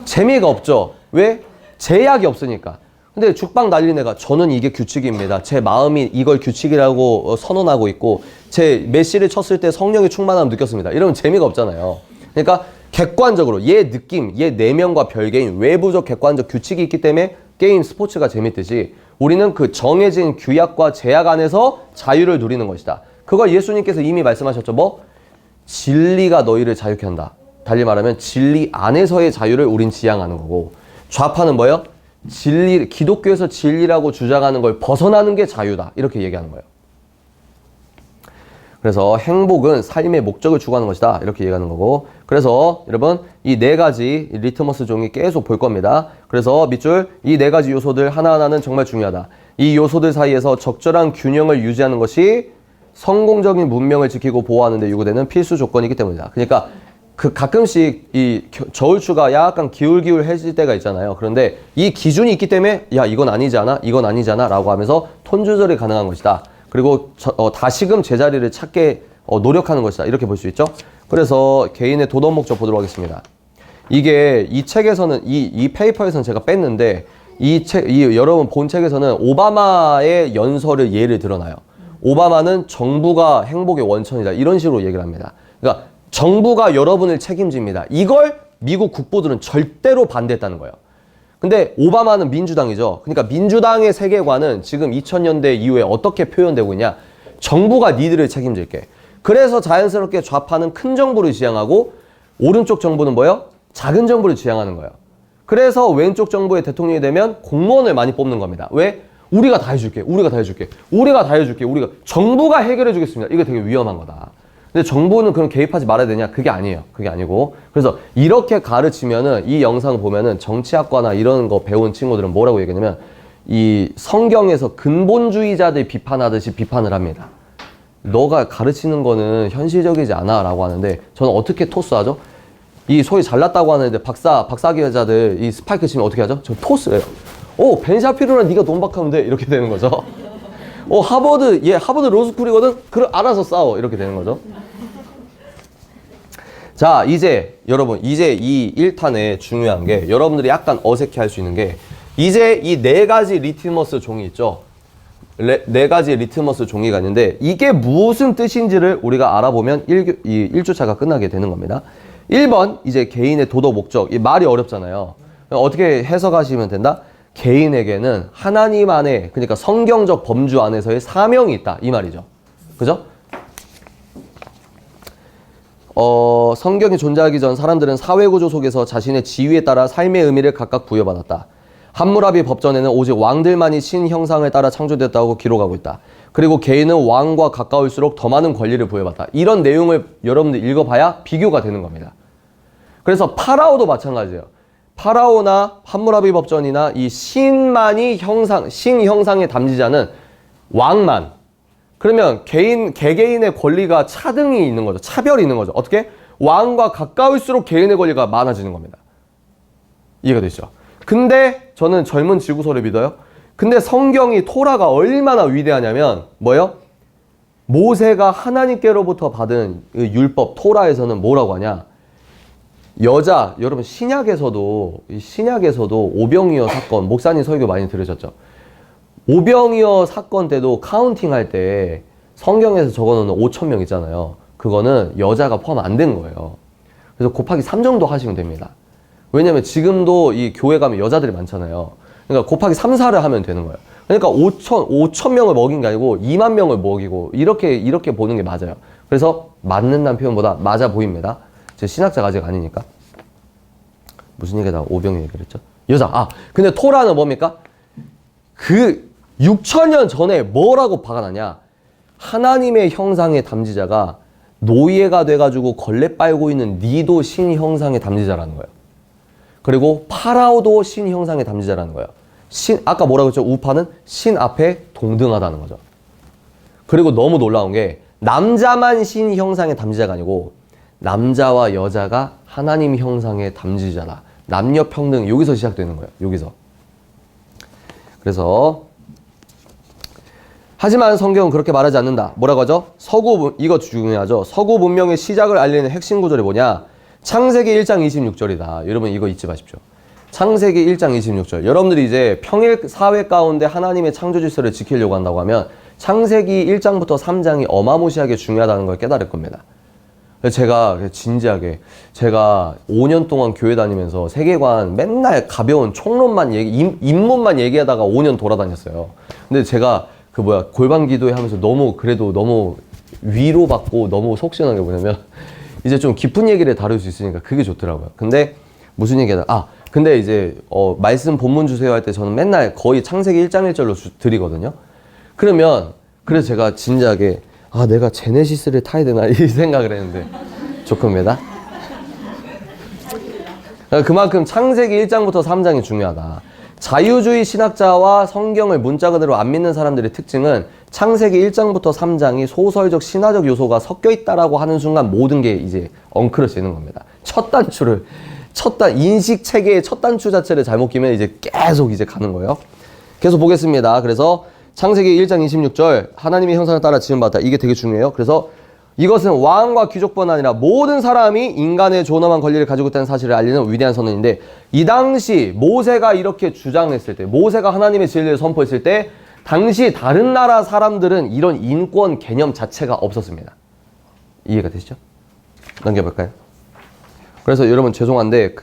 재미가 없죠. 왜? 제약이 없으니까. 근데 죽방 날린 애가 저는 이게 규칙입니다. 제 마음이 이걸 규칙이라고 선언하고 있고 제 메시를 쳤을 때 성령의 충만함을 느꼈습니다. 이러면 재미가 없잖아요. 그러니까 객관적으로 얘 느낌, 얘 내면과 별개인 외부적 객관적 규칙이 있기 때문에 게임 스포츠가 재밌듯이 우리는 그 정해진 규약과 제약 안에서 자유를 누리는 것이다. 그걸 예수님께서 이미 말씀하셨죠. 진리가 너희를 자유케 한다. 달리 말하면 진리 안에서의 자유를 우린 지향하는 거고, 좌파는 뭐예요? 진리, 기독교에서 진리라고 주장하는 걸 벗어나는 게 자유다. 이렇게 얘기하는 거예요. 그래서 행복은 삶의 목적을 추구하는 것이다. 이렇게 얘기하는 거고, 그래서 여러분 이 네 가지 리트머스 종이 계속 볼 겁니다. 그래서 밑줄 이 네 가지 요소들 하나하나는 정말 중요하다. 이 요소들 사이에서 적절한 균형을 유지하는 것이 성공적인 문명을 지키고 보호하는 데 요구되는 필수 조건이기 때문이다. 그러니까 그 가끔씩 이 저울추가 약간 기울기울해질 때가 있잖아요. 그런데 이 기준이 있기 때문에 야 이건 아니지 않아? 이건 아니지 않아? 라고 하면서 톤 조절이 가능한 것이다. 그리고 다시금 제자리를 찾게 노력하는 것이다. 이렇게 볼 수 있죠. 그래서 개인의 도덕 목적 보도록 하겠습니다. 이게 이 책에서는 이 페이퍼에서는 제가 뺐는데 여러분 본 책에서는 오바마의 연설을 예를 들어놔요. 오바마는 정부가 행복의 원천이다. 이런 식으로 얘기를 합니다. 그러니까 정부가 여러분을 책임집니다. 이걸 미국 국보들은 절대로 반대했다는 거예요. 근데 오바마는 민주당이죠. 그러니까 민주당의 세계관은 지금 2000년대 이후에 어떻게 표현되고 있냐. 정부가 니들을 책임질게. 그래서 자연스럽게 좌파는 큰 정부를 지향하고 오른쪽 정부는 뭐예요? 작은 정부를 지향하는 거예요. 그래서 왼쪽 정부의 대통령이 되면 공무원을 많이 뽑는 겁니다. 왜? 우리가 다 해줄게. 우리가 다 해줄게. 우리가 다 해줄게. 정부가 해결해 주겠습니다. 이거 되게 위험한 거다. 근데 정부는 그럼 개입하지 말아야 되냐? 그게 아니에요. 그게 아니고. 그래서 이렇게 가르치면은 이 영상 보면은 정치학과나 이런 거 배운 친구들은 뭐라고 얘기하냐면 이 성경에서 근본주의자들 비판하듯이 비판을 합니다. 너가 가르치는 거는 현실적이지 않아 라고 하는데 저는 어떻게 토스하죠? 이 소위 잘났다고 하는데 박사학위자들 이 스파이크 치면 어떻게 하죠? 저 토스예요. 벤 샤피로랑 네가 논박하면 돼. 이렇게 되는 거죠. 하버드 로스쿨이거든? 그럼 알아서 싸워. 이렇게 되는 거죠. 자, 이제 여러분, 이제 이 1탄에 중요한 게 여러분들이 약간 어색해 할 수 있는 게 이제 이 네 가지 리트머스 종이 있죠. 네 가지 리트머스 종이가 있는데 이게 무슨 뜻인지를 우리가 알아보면 1주차가 끝나게 되는 겁니다. 1번, 이제 개인의 도덕 목적. 이 말이 어렵잖아요. 어떻게 해석하시면 된다? 개인에게는 하나님 안에, 그러니까 성경적 범주 안에서의 사명이 있다. 이 말이죠. 그죠? 성경이 존재하기 전 사람들은 사회구조 속에서 자신의 지위에 따라 삶의 의미를 각각 부여받았다. 함무라비 법전에는 오직 왕들만이 신 형상을 따라 창조되었다고 기록하고 있다. 그리고 개인은 왕과 가까울수록 더 많은 권리를 부여받다. 이런 내용을 여러분들 읽어봐야 비교가 되는 겁니다. 그래서 파라오도 마찬가지예요. 파라오나 함무라비 법전이나 이 신만이 신 형상의 담지자는 왕만. 그러면 개개인의 권리가 차등이 있는 거죠. 차별이 있는 거죠. 어떻게? 왕과 가까울수록 개인의 권리가 많아지는 겁니다. 이해가 되시죠? 근데 저는 젊은 지구소를 믿어요. 근데 성경이 토라가 얼마나 위대하냐면 뭐예요? 모세가 하나님께로부터 받은 율법 토라에서는 뭐라고 하냐? 여러분 신약에서도 오병이어 사건, 목사님 설교 많이 들으셨죠? 오병이어 사건 때도 카운팅 할 때 성경에서 적어놓는 5,000명 있잖아요. 그거는 여자가 포함 안 된 거예요. 그래서 곱하기 3 정도 하시면 됩니다. 왜냐면 지금도 이 교회 가면 여자들이 많잖아요. 그러니까 곱하기 3, 4를 하면 되는 거예요. 그러니까 5,000명을 먹인 게 아니고 2만 명을 먹이고 이렇게 보는 게 맞아요. 그래서 맞는다는 표현보다 맞아 보입니다. 제 신학자가 아직 아니니까. 무슨 얘기다 오병이어 얘기를 했죠? 여자. 근데 토라는 뭡니까? 그 6,000년 전에 뭐라고 박아놨냐? 하나님의 형상의 담지자가 노예가 돼가지고 걸레 빨고 있는 니도 신 형상의 담지자라는 거예요. 그리고 파라오도 신 형상의 담지자라는 거예요. 아까 뭐라고 했죠? 우파는 신 앞에 동등하다는 거죠. 그리고 너무 놀라운 게 남자만 신 형상의 담지자가 아니고 남자와 여자가 하나님 형상의 담지자다. 남녀 평등 여기서 시작되는 거예요. 여기서. 그래서 하지만 성경은 그렇게 말하지 않는다. 뭐라고 하죠? 이거 중요하죠. 서구 문명의 시작을 알리는 핵심 구절이 뭐냐? 창세기 1장 26절이다. 여러분 이거 잊지 마십시오. 창세기 1장 26절. 여러분들이 이제 평일 사회 가운데 하나님의 창조 질서를 지키려고 한다고 하면 창세기 1장부터 3장이 어마무시하게 중요하다는 걸 깨달을 겁니다. 제가 진지하게 5년 동안 교회 다니면서 세계관 맨날 가벼운 총론만 입문만 얘기하다가 5년 돌아다녔어요. 근데 제가 골반 기도회 하면서 너무 위로받고 너무 속 시원한 게 뭐냐면 이제 좀 깊은 얘기를 다룰 수 있으니까 그게 좋더라고요. 근데 무슨 얘기하다 근데 이제 말씀 본문 주세요 할 때 저는 맨날 거의 창세기 1장 1절로 드리거든요. 그래서 제가 진지하게 내가 제네시스를 타야 되나 이 생각을 했는데 좋습니다. 그만큼 창세기 1장부터 3장이 중요하다. 자유주의 신학자와 성경을 문자 그대로 안 믿는 사람들의 특징은 창세기 1장부터 3장이 소설적 신화적 요소가 섞여 있다라고 하는 순간 모든 게 이제 엉클어지는 겁니다. 인식 체계의 첫 단추 자체를 잘못 끼면 이제 계속 이제 가는 거예요. 계속 보겠습니다. 그래서 창세기 1장 26절 하나님의 형상을 따라 지음받았다. 이게 되게 중요해요. 그래서 이것은 왕과 귀족뿐 아니라 모든 사람이 인간의 존엄한 권리를 가지고 있다는 사실을 알리는 위대한 선언인데 이 당시 모세가 이렇게 주장했을 때 모세가 하나님의 진리를 선포했을 때 당시 다른 나라 사람들은 이런 인권 개념 자체가 없었습니다. 이해가 되시죠? 넘겨볼까요? 그래서 여러분 죄송한데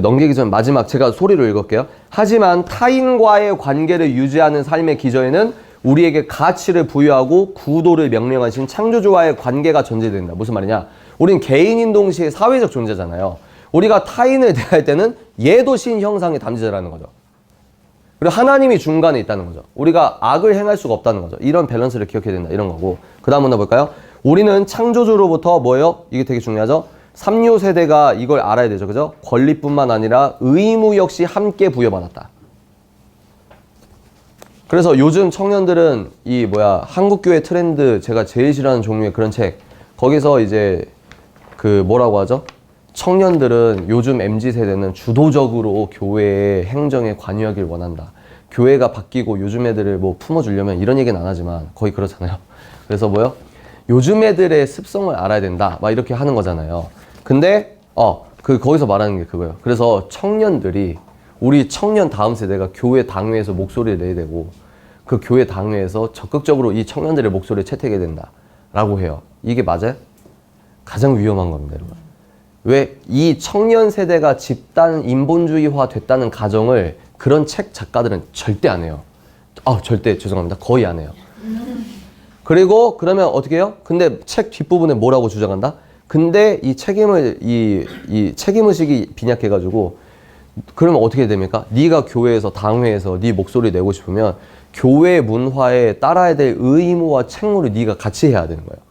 넘기기 전 마지막 제가 소리로 읽을게요. 하지만 타인과의 관계를 유지하는 삶의 기저에는 우리에게 가치를 부여하고 구도를 명령하신 창조주와의 관계가 전제된다. 무슨 말이냐? 우린 개인인 동시에 사회적 존재잖아요. 우리가 타인을 대할 때는 얘도 신 형상의 담지자라는 거죠. 그리고 하나님이 중간에 있다는 거죠. 우리가 악을 행할 수가 없다는 거죠. 이런 밸런스를 기억해야 된다. 이런 거고. 그 다음 한번 볼까요? 우리는 창조주로부터 뭐예요? 이게 되게 중요하죠. 삼류 세대가 이걸 알아야 되죠. 그죠? 권리뿐만 아니라 의무 역시 함께 부여받았다. 그래서 요즘 청년들은 한국교회 트렌드 제가 제일 싫어하는 종류의 그런 책 거기서 이제 뭐라고 하죠? 청년들은 요즘 MZ세대는 주도적으로 교회의 행정에 관여하길 원한다. 교회가 바뀌고 요즘 애들을 품어주려면 이런 얘기는 안 하지만 거의 그렇잖아요. 그래서 요즘 애들의 습성을 알아야 된다. 막 이렇게 하는 거잖아요. 근데 거기서 말하는 게 그거예요. 그래서 청년들이 우리 청년 다음 세대가 교회 당회에서 목소리를 내야 되고 그 교회 당회에서 적극적으로 이 청년들의 목소리를 채택해야 된다라고 해요. 이게 맞아요? 가장 위험한 겁니다, 여러분. 왜 이 청년 세대가 집단 인본주의화 됐다는 가정을 그런 책 작가들은 절대 안 해요. 절대 죄송합니다. 거의 안 해요. 그리고 그러면 어떻게 해요? 근데 책 뒷부분에 뭐라고 주장한다? 근데 이 책임의식이 빈약해가지고 그러면 어떻게 됩니까? 네가 교회에서 당회에서 네 목소리 내고 싶으면 교회 문화에 따라야 될 의무와 책무를 네가 같이 해야 되는 거예요.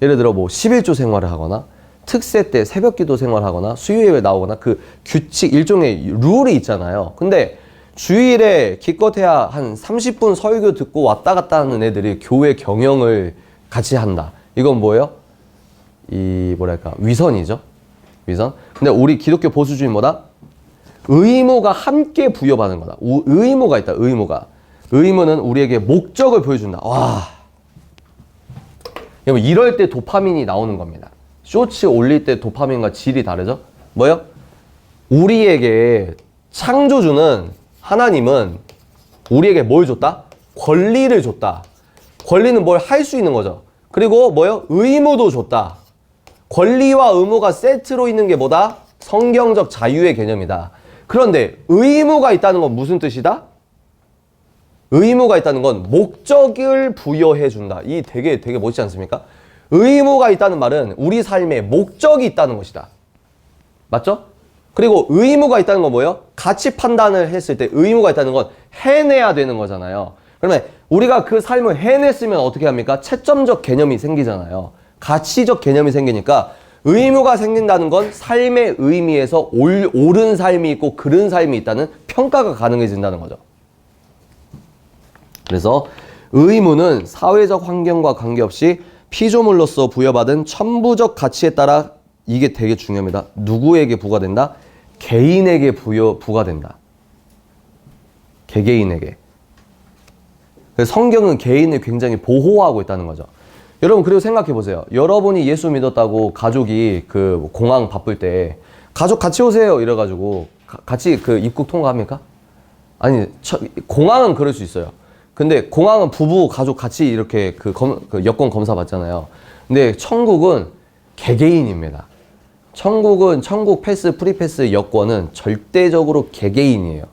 예를 들어 뭐 11조 생활을 하거나 특세 때 새벽기도 생활하거나 수요일에 나오거나 그 규칙 일종의 룰이 있잖아요. 근데 주일에 기껏해야 한 30분 설교 듣고 왔다 갔다 하는 애들이 교회 경영을 같이 한다. 이건 뭐예요? 이 뭐랄까 위선이죠. 위선. 근데 우리 기독교 보수주의 뭐다? 의무가 함께 부여받는 거다. 의무가 있다. 의무가. 의무는 우리에게 목적을 보여준다. 와. 이럴 때 도파민이 나오는 겁니다. 쇼츠 올릴 때 도파민과 질이 다르죠? 뭐요? 우리에게 창조주는 하나님은 우리에게 뭘 줬다? 권리를 줬다. 권리는 뭘 할 수 있는 거죠. 그리고 뭐요? 의무도 줬다. 권리와 의무가 세트로 있는 게 뭐다? 성경적 자유의 개념이다. 그런데 의무가 있다는 건 무슨 뜻이다? 의무가 있다는 건 목적을 부여해 준다. 이 되게 멋있지 않습니까? 의무가 있다는 말은 우리 삶에 목적이 있다는 것이다. 맞죠? 그리고 의무가 있다는 건 뭐예요? 가치 판단을 했을 때 의무가 있다는 건 해내야 되는 거잖아요. 그러면 우리가 그 삶을 해냈으면 어떻게 합니까? 채점적 개념이 생기잖아요. 가치적 개념이 생기니까 의무가 생긴다는 건 삶의 의미에서 옳은 삶이 있고 그른 삶이 있다는 평가가 가능해진다는 거죠. 그래서 의무는 사회적 환경과 관계없이 피조물로서 부여받은 천부적 가치에 따라 이게 되게 중요합니다. 누구에게 부과된다? 개인에게 부과된다. 개개인에게. 그래서 성경은 개인을 굉장히 보호하고 있다는 거죠. 여러분 그리고 생각해 보세요. 여러분이 예수 믿었다고 가족이 그 공항 바쁠 때 가족 같이 오세요 이래가지고 같이 그 입국 통과합니까? 아니 공항은 그럴 수 있어요. 근데 공항은 부부 가족 같이 이렇게 그 여권 검사 받잖아요. 근데 천국은 개개인입니다. 천국은 천국 패스 프리패스 여권은 절대적으로 개개인이에요.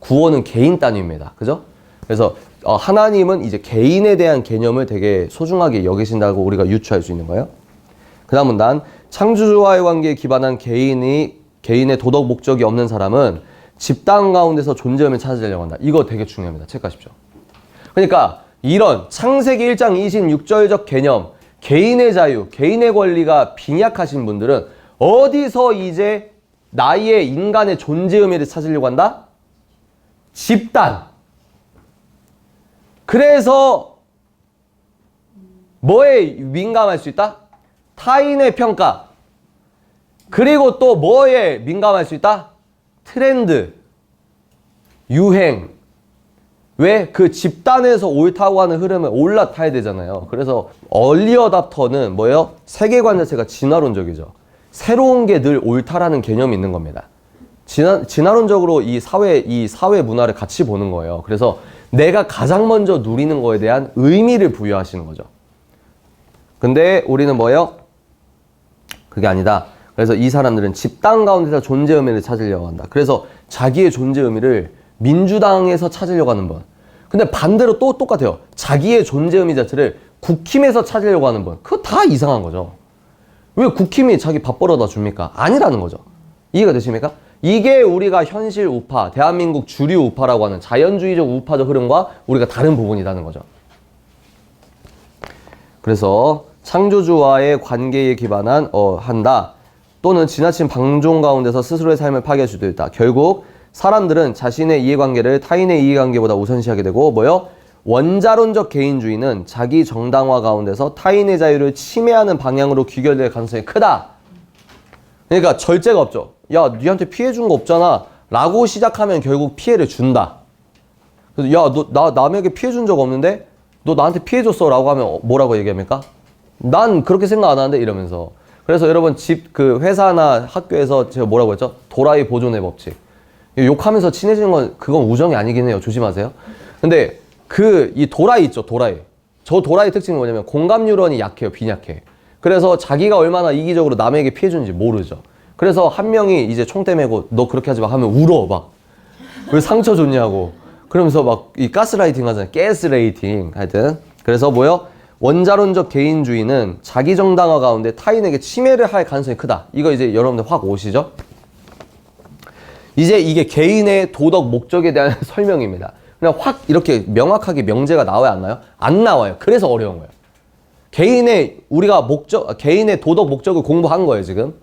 구원은 개인 단위입니다. 그죠? 그래서 하나님은 이제 개인에 대한 개념을 되게 소중하게 여기신다고 우리가 유추할 수 있는 거예요. 그 다음은 난 창조주와의 관계에 기반한 개인의 도덕 목적이 없는 사람은 집단 가운데서 존재감을 찾으려고 한다. 이거 되게 중요합니다. 체크하십시오. 그러니까 이런 창세기 1장 26절적 개념, 개인의 자유, 개인의 권리가 빈약하신 분들은 어디서 이제 나의 인간의 존재 의미를 찾으려고 한다? 집단. 그래서 뭐에 민감할 수 있다? 타인의 평가. 그리고 또 뭐에 민감할 수 있다? 트렌드, 유행. 왜? 그 집단에서 옳다고 하는 흐름에 올라타야 되잖아요. 그래서 얼리 어답터는 뭐예요? 세계관 자체가 진화론적이죠. 새로운 게 늘 옳다라는 개념이 있는 겁니다. 진화론적으로 이 사회 문화를 같이 보는 거예요. 그래서 내가 가장 먼저 누리는 거에 대한 의미를 부여하시는 거죠. 근데 우리는 뭐예요? 그게 아니다. 그래서 이 사람들은 집단 가운데서 존재 의미를 찾으려고 한다. 그래서 자기의 존재 의미를 민주당에서 찾으려고 하는 분. 근데 반대로 또 똑같아요. 자기의 존재 의미 자체를 국힘에서 찾으려고 하는 분. 그거 다 이상한 거죠. 왜 국힘이 자기 밥 벌어다 줍니까? 아니라는 거죠. 이해가 되십니까? 이게 우리가 현실 우파, 대한민국 주류 우파라고 하는 자연주의적 우파적 흐름과 우리가 다른 부분이라는 거죠. 그래서 창조주와의 관계에 기반한 한다. 또는 지나친 방종 가운데서 스스로의 삶을 파괴할 수도 있다. 결국 사람들은 자신의 이해관계를 타인의 이해관계보다 우선시하게 되고 뭐요? 원자론적 개인주의는 자기 정당화 가운데서 타인의 자유를 침해하는 방향으로 귀결될 가능성이 크다. 그러니까 절제가 없죠. 야, 니한테 피해 준 거 없잖아 라고 시작하면 결국 피해를 준다. 그래서 야, 나 남에게 피해 준 적 없는데 너 나한테 피해 줬어 라고 하면 뭐라고 얘기합니까? 난 그렇게 생각 안 하는데 이러면서. 그래서 여러분 그 회사나 학교에서 제가 뭐라고 했죠? 도라이 보존의 법칙. 욕하면서 친해지는 건 그건 우정이 아니긴 해요. 조심하세요. 근데 이 도라이 있죠, 도라이. 저 도라이 특징이 뭐냐면 공감 뉴런이 약해요, 빈약해. 그래서 자기가 얼마나 이기적으로 남에게 피해 주는지 모르죠. 그래서 한 명이 이제 총대 메고 너 그렇게 하지 마 하면 울어 막. 왜 상처 줬냐고. 그러면서 막 이 가스라이팅 하잖아요. 가스레이팅 하여튼. 그래서 뭐요? 원자론적 개인주의는 자기 정당화 가운데 타인에게 침해를 할 가능성이 크다. 이거 이제 여러분들 확 오시죠? 이제 이게 개인의 도덕 목적에 대한 설명입니다. 그냥 확 이렇게 명확하게 명제가 나와야 안 나요? 안 나와요. 그래서 어려운 거예요. 개인의 도덕 목적을 공부한 거예요, 지금.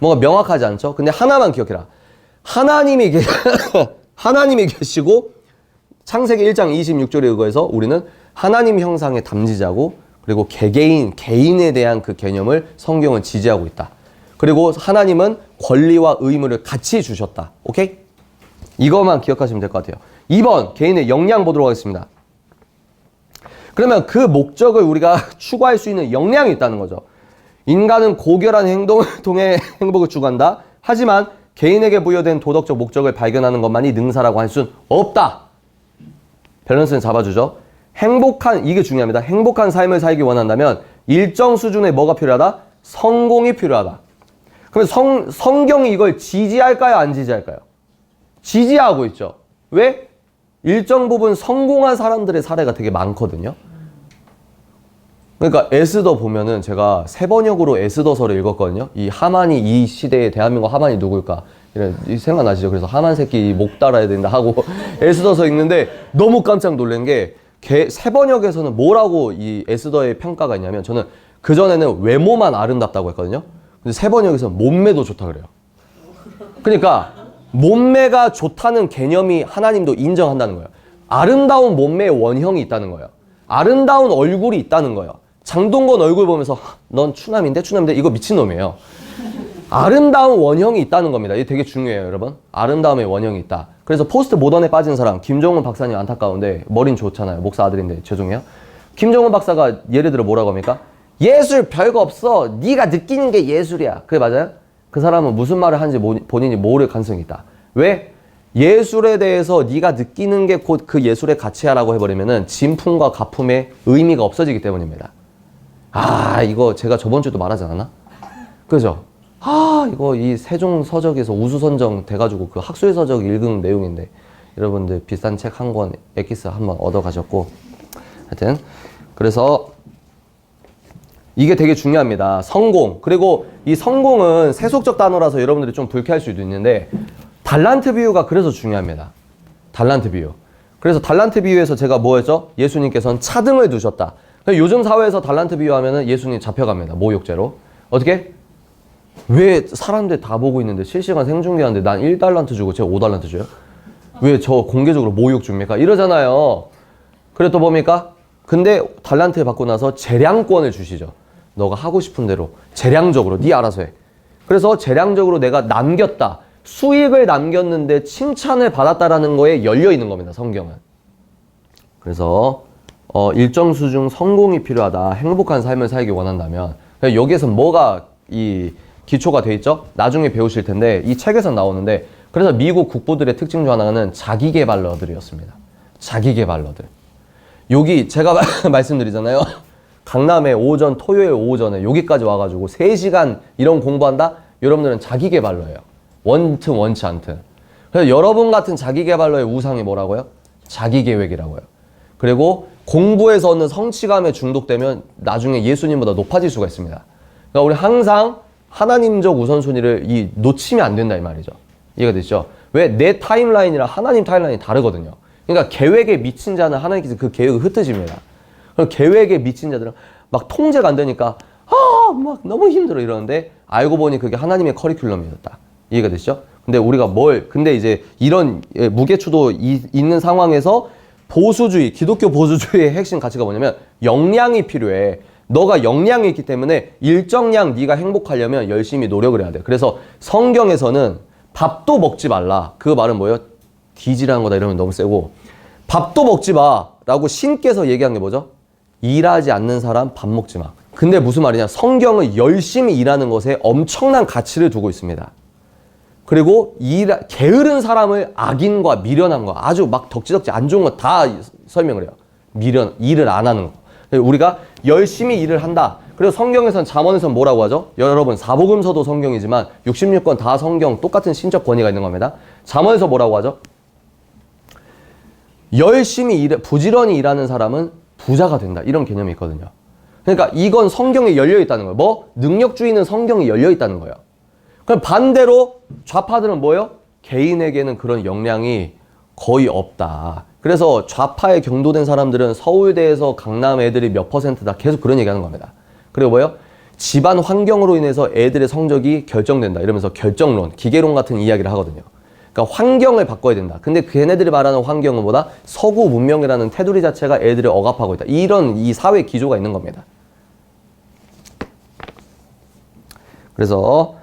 뭔가 명확하지 않죠? 근데 하나만 기억해라. 하나님이 계시고, 창세기 1장 26절에 의거해서 우리는 하나님 형상의 담지자고, 그리고 개인에 대한 그 개념을 성경은 지지하고 있다. 그리고 하나님은 권리와 의무를 같이 주셨다. 오케이? 이것만 기억하시면 될 것 같아요. 2번, 개인의 역량 보도록 하겠습니다. 그러면 그 목적을 우리가 추구할 수 있는 역량이 있다는 거죠. 인간은 고결한 행동을 통해 행복을 추구한다. 하지만 개인에게 부여된 도덕적 목적을 발견하는 것만이 능사라고 할 수는 없다. 밸런스는 잡아주죠. 이게 중요합니다. 행복한 삶을 살기 원한다면 일정 수준의 뭐가 필요하다? 성공이 필요하다. 그럼 성경이 이걸 지지할까요? 안 지지할까요? 지지하고 있죠. 왜? 일정 부분 성공한 사람들의 사례가 되게 많거든요. 그러니까 에스더 보면은 제가 3번역으로 에스더서를 읽었거든요. 이 하만이 이 시대의 대한민국 하만이 누굴까? 이런 생각나시죠? 그래서 하만 새끼 목 달아야 된다 하고 에스더서 읽는데 너무 깜짝 놀란 게 3번역에서는 뭐라고 이 에스더의 평가가 있냐면 저는 그전에는 외모만 아름답다고 했거든요. 근데 3번역에서는 몸매도 좋다 그래요. 그러니까 몸매가 좋다는 개념이 하나님도 인정한다는 거예요. 아름다운 몸매의 원형이 있다는 거예요. 아름다운 얼굴이 있다는 거예요. 장동건 얼굴 보면서 넌 추남인데 이거 미친놈이에요. 아름다운 원형이 있다는 겁니다. 이게 되게 중요해요, 여러분. 아름다움의 원형이 있다. 그래서 포스트 모던에 빠진 사람 김정은 박사님 안타까운데 머린 좋잖아요. 목사 아들인데 죄송해요. 김정은 박사가 예를 들어 뭐라고 합니까? 예술 별거 없어. 네가 느끼는 게 예술이야. 그게 맞아요? 그 사람은 무슨 말을 하는지 본인이 모를 가능성이 있다. 왜? 예술에 대해서 네가 느끼는 게 곧 그 예술의 가치야라고 해버리면은 진품과 가품의 의미가 없어지기 때문입니다. 이거 제가 저번 주에도 말하지 않았나? 그죠? 이거 이 세종서적에서 우수선정 돼가지고 그 학술서적 읽은 내용인데 여러분들 비싼 책 한 권 엑기스 한번 얻어가셨고 하여튼 그래서 이게 되게 중요합니다. 성공. 그리고 이 성공은 세속적 단어라서 여러분들이 좀 불쾌할 수도 있는데 달란트 비유가 그래서 중요합니다. 달란트 비유. 그래서 달란트 비유에서 제가 뭐였죠? 예수님께서는 차등을 두셨다. 요즘 사회에서 달란트 비유하면은 예수님 잡혀갑니다. 모욕죄로. 어떻게? 왜 사람들 다 보고 있는데 실시간 생중계하는데 난 1달란트 주고 제가 5달란트 줘요? 왜 저 공개적으로 모욕 줍니까? 이러잖아요. 그래 또 뭡니까? 근데 달란트 받고 나서 재량권을 주시죠. 너가 하고 싶은 대로 재량적으로 네 알아서 해. 그래서 재량적으로 내가 남겼다. 수익을 남겼는데 칭찬을 받았다라는 거에 열려 있는 겁니다. 성경은. 그래서 일정 수준 성공이 필요하다. 행복한 삶을 살기 원한다면 여기에서 뭐가 이 기초가 돼 있죠? 나중에 배우실 텐데 이 책에서 나오는데 그래서 미국 국부들의 특징 중 하나는 자기계발러들이었습니다. 자기계발러들. 여기 제가 말씀드리잖아요. 강남에 토요일 오전에 여기까지 와가지고 3시간 이런 공부한다? 여러분들은 자기계발러예요. 원튼 원치 않든. 그래서 여러분 같은 자기계발러의 우상이 뭐라고요? 자기계획이라고요. 그리고 공부에서 얻는 성취감에 중독되면 나중에 예수님보다 높아질 수가 있습니다. 그러니까 우리 항상 하나님적 우선순위를 놓치면 안 된다 이 말이죠. 이해가 되시죠? 왜? 내 타임라인이랑 하나님 타임라인이 다르거든요. 그러니까 계획에 미친 자는 하나님께서 그 계획을 흩으십니다. 그럼 계획에 미친 자들은 막 통제가 안 되니까 막 너무 힘들어 이러는데 알고 보니 그게 하나님의 커리큘럼이었다. 이해가 되시죠? 근데 이제 이런 무게추도 있는 상황에서 기독교 보수주의의 핵심 가치가 뭐냐면 역량이 필요해. 너가 역량이 있기 때문에 일정량 네가 행복하려면 열심히 노력을 해야 돼. 그래서 성경에서는 밥도 먹지 말라. 그 말은 뭐예요? 뒤지라는 거다 이러면 너무 세고 밥도 먹지 마라고 신께서 얘기한 게 뭐죠? 일하지 않는 사람 밥 먹지 마. 근데 무슨 말이냐? 성경은 열심히 일하는 것에 엄청난 가치를 두고 있습니다. 그리고 게으른 사람을 악인과 미련한 거 아주 막 덕지덕지 안 좋은 거 다 설명을 해요. 일을 안 하는 거. 우리가 열심히 일을 한다. 그리고 성경에서는 잠언에서는 뭐라고 하죠? 여러분 사복음서도 성경이지만 66권 다 성경 똑같은 신적 권위가 있는 겁니다. 잠언에서 뭐라고 하죠? 부지런히 일하는 사람은 부자가 된다. 이런 개념이 있거든요. 그러니까 이건 성경에 열려 있다는 거예요. 능력주의는 성경에 열려 있다는 거예요. 그럼 반대로 좌파들은 뭐예요? 개인에게는 그런 역량이 거의 없다. 그래서 좌파에 경도된 사람들은 서울대에서 강남 애들이 몇 %다 계속 그런 얘기하는 겁니다. 그리고 뭐요? 집안 환경으로 인해서 애들의 성적이 결정된다. 이러면서 결정론, 기계론 같은 이야기를 하거든요. 그러니까 환경을 바꿔야 된다. 근데 걔네들이 말하는 환경은 뭐다? 서구 문명이라는 테두리 자체가 애들을 억압하고 있다. 이런 이 사회 기조가 있는 겁니다. 그래서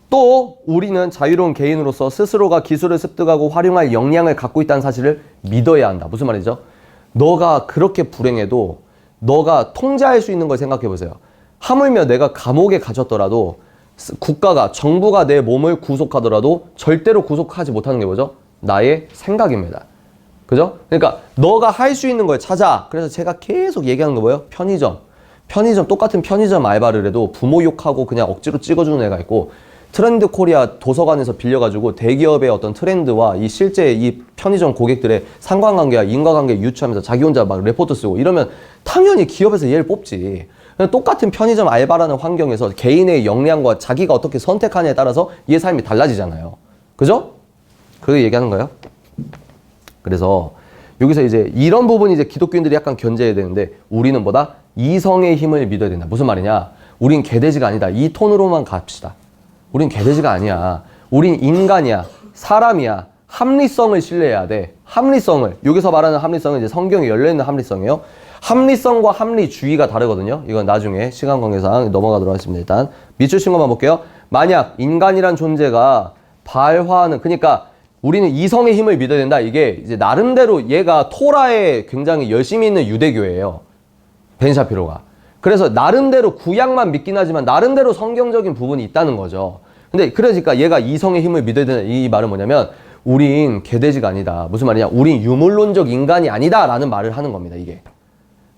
또 우리는 자유로운 개인으로서 스스로가 기술을 습득하고 활용할 역량을 갖고 있다는 사실을 믿어야 한다. 무슨 말이죠? 너가 그렇게 불행해도 너가 통제할 수 있는 걸 생각해 보세요. 하물며 내가 감옥에 갇혔더라도 국가가, 정부가 내 몸을 구속하더라도 절대로 구속하지 못하는 게 뭐죠? 나의 생각입니다. 그죠? 그러니까 너가 할 수 있는 걸 찾아. 그래서 제가 계속 얘기하는 거 뭐예요? 편의점, 똑같은 편의점 알바를 해도 부모 욕하고 그냥 억지로 찍어주는 애가 있고, 트렌드 코리아 도서관에서 빌려가지고 대기업의 어떤 트렌드와 이 실제 이 편의점 고객들의 상관관계와 인과관계 유추하면서 자기 혼자 막 레포트 쓰고 이러면 당연히 기업에서 얘를 뽑지. 똑같은 편의점 알바라는 환경에서 개인의 역량과 자기가 어떻게 선택하냐에 따라서 얘 삶이 달라지잖아요. 그죠? 그렇게 얘기하는 거예요. 그래서 여기서 이제 이런 부분이 이제 기독교인들이 약간 견제해야 되는데, 우리는 뭐다? 이성의 힘을 믿어야 된다. 무슨 말이냐? 우린 개돼지가 아니다. 이 톤으로만 갑시다. 우린 개돼지가 아니야. 우린 인간이야. 사람이야. 합리성을 신뢰해야 돼. 합리성을. 여기서 말하는 합리성은 이제 성경에 열려있는 합리성이에요. 합리성과 합리주의가 다르거든요. 이건 나중에 시간 관계상 넘어가도록 하겠습니다. 일단 밑줄 친 것만 볼게요. 만약 인간이란 존재가 발화하는, 그러니까 우리는 이성의 힘을 믿어야 된다. 이게 이제 나름대로 얘가 토라에 굉장히 열심히 있는 유대교예요. 벤 샤피로가. 그래서 나름대로 구약만 믿긴 하지만 나름대로 성경적인 부분이 있다는 거죠. 근데 그러니까 얘가 이성의 힘을 믿어야 되는 이 말은 뭐냐면, 우린 개돼지가 아니다. 무슨 말이냐? 우린 유물론적 인간이 아니다 라는 말을 하는 겁니다. 이게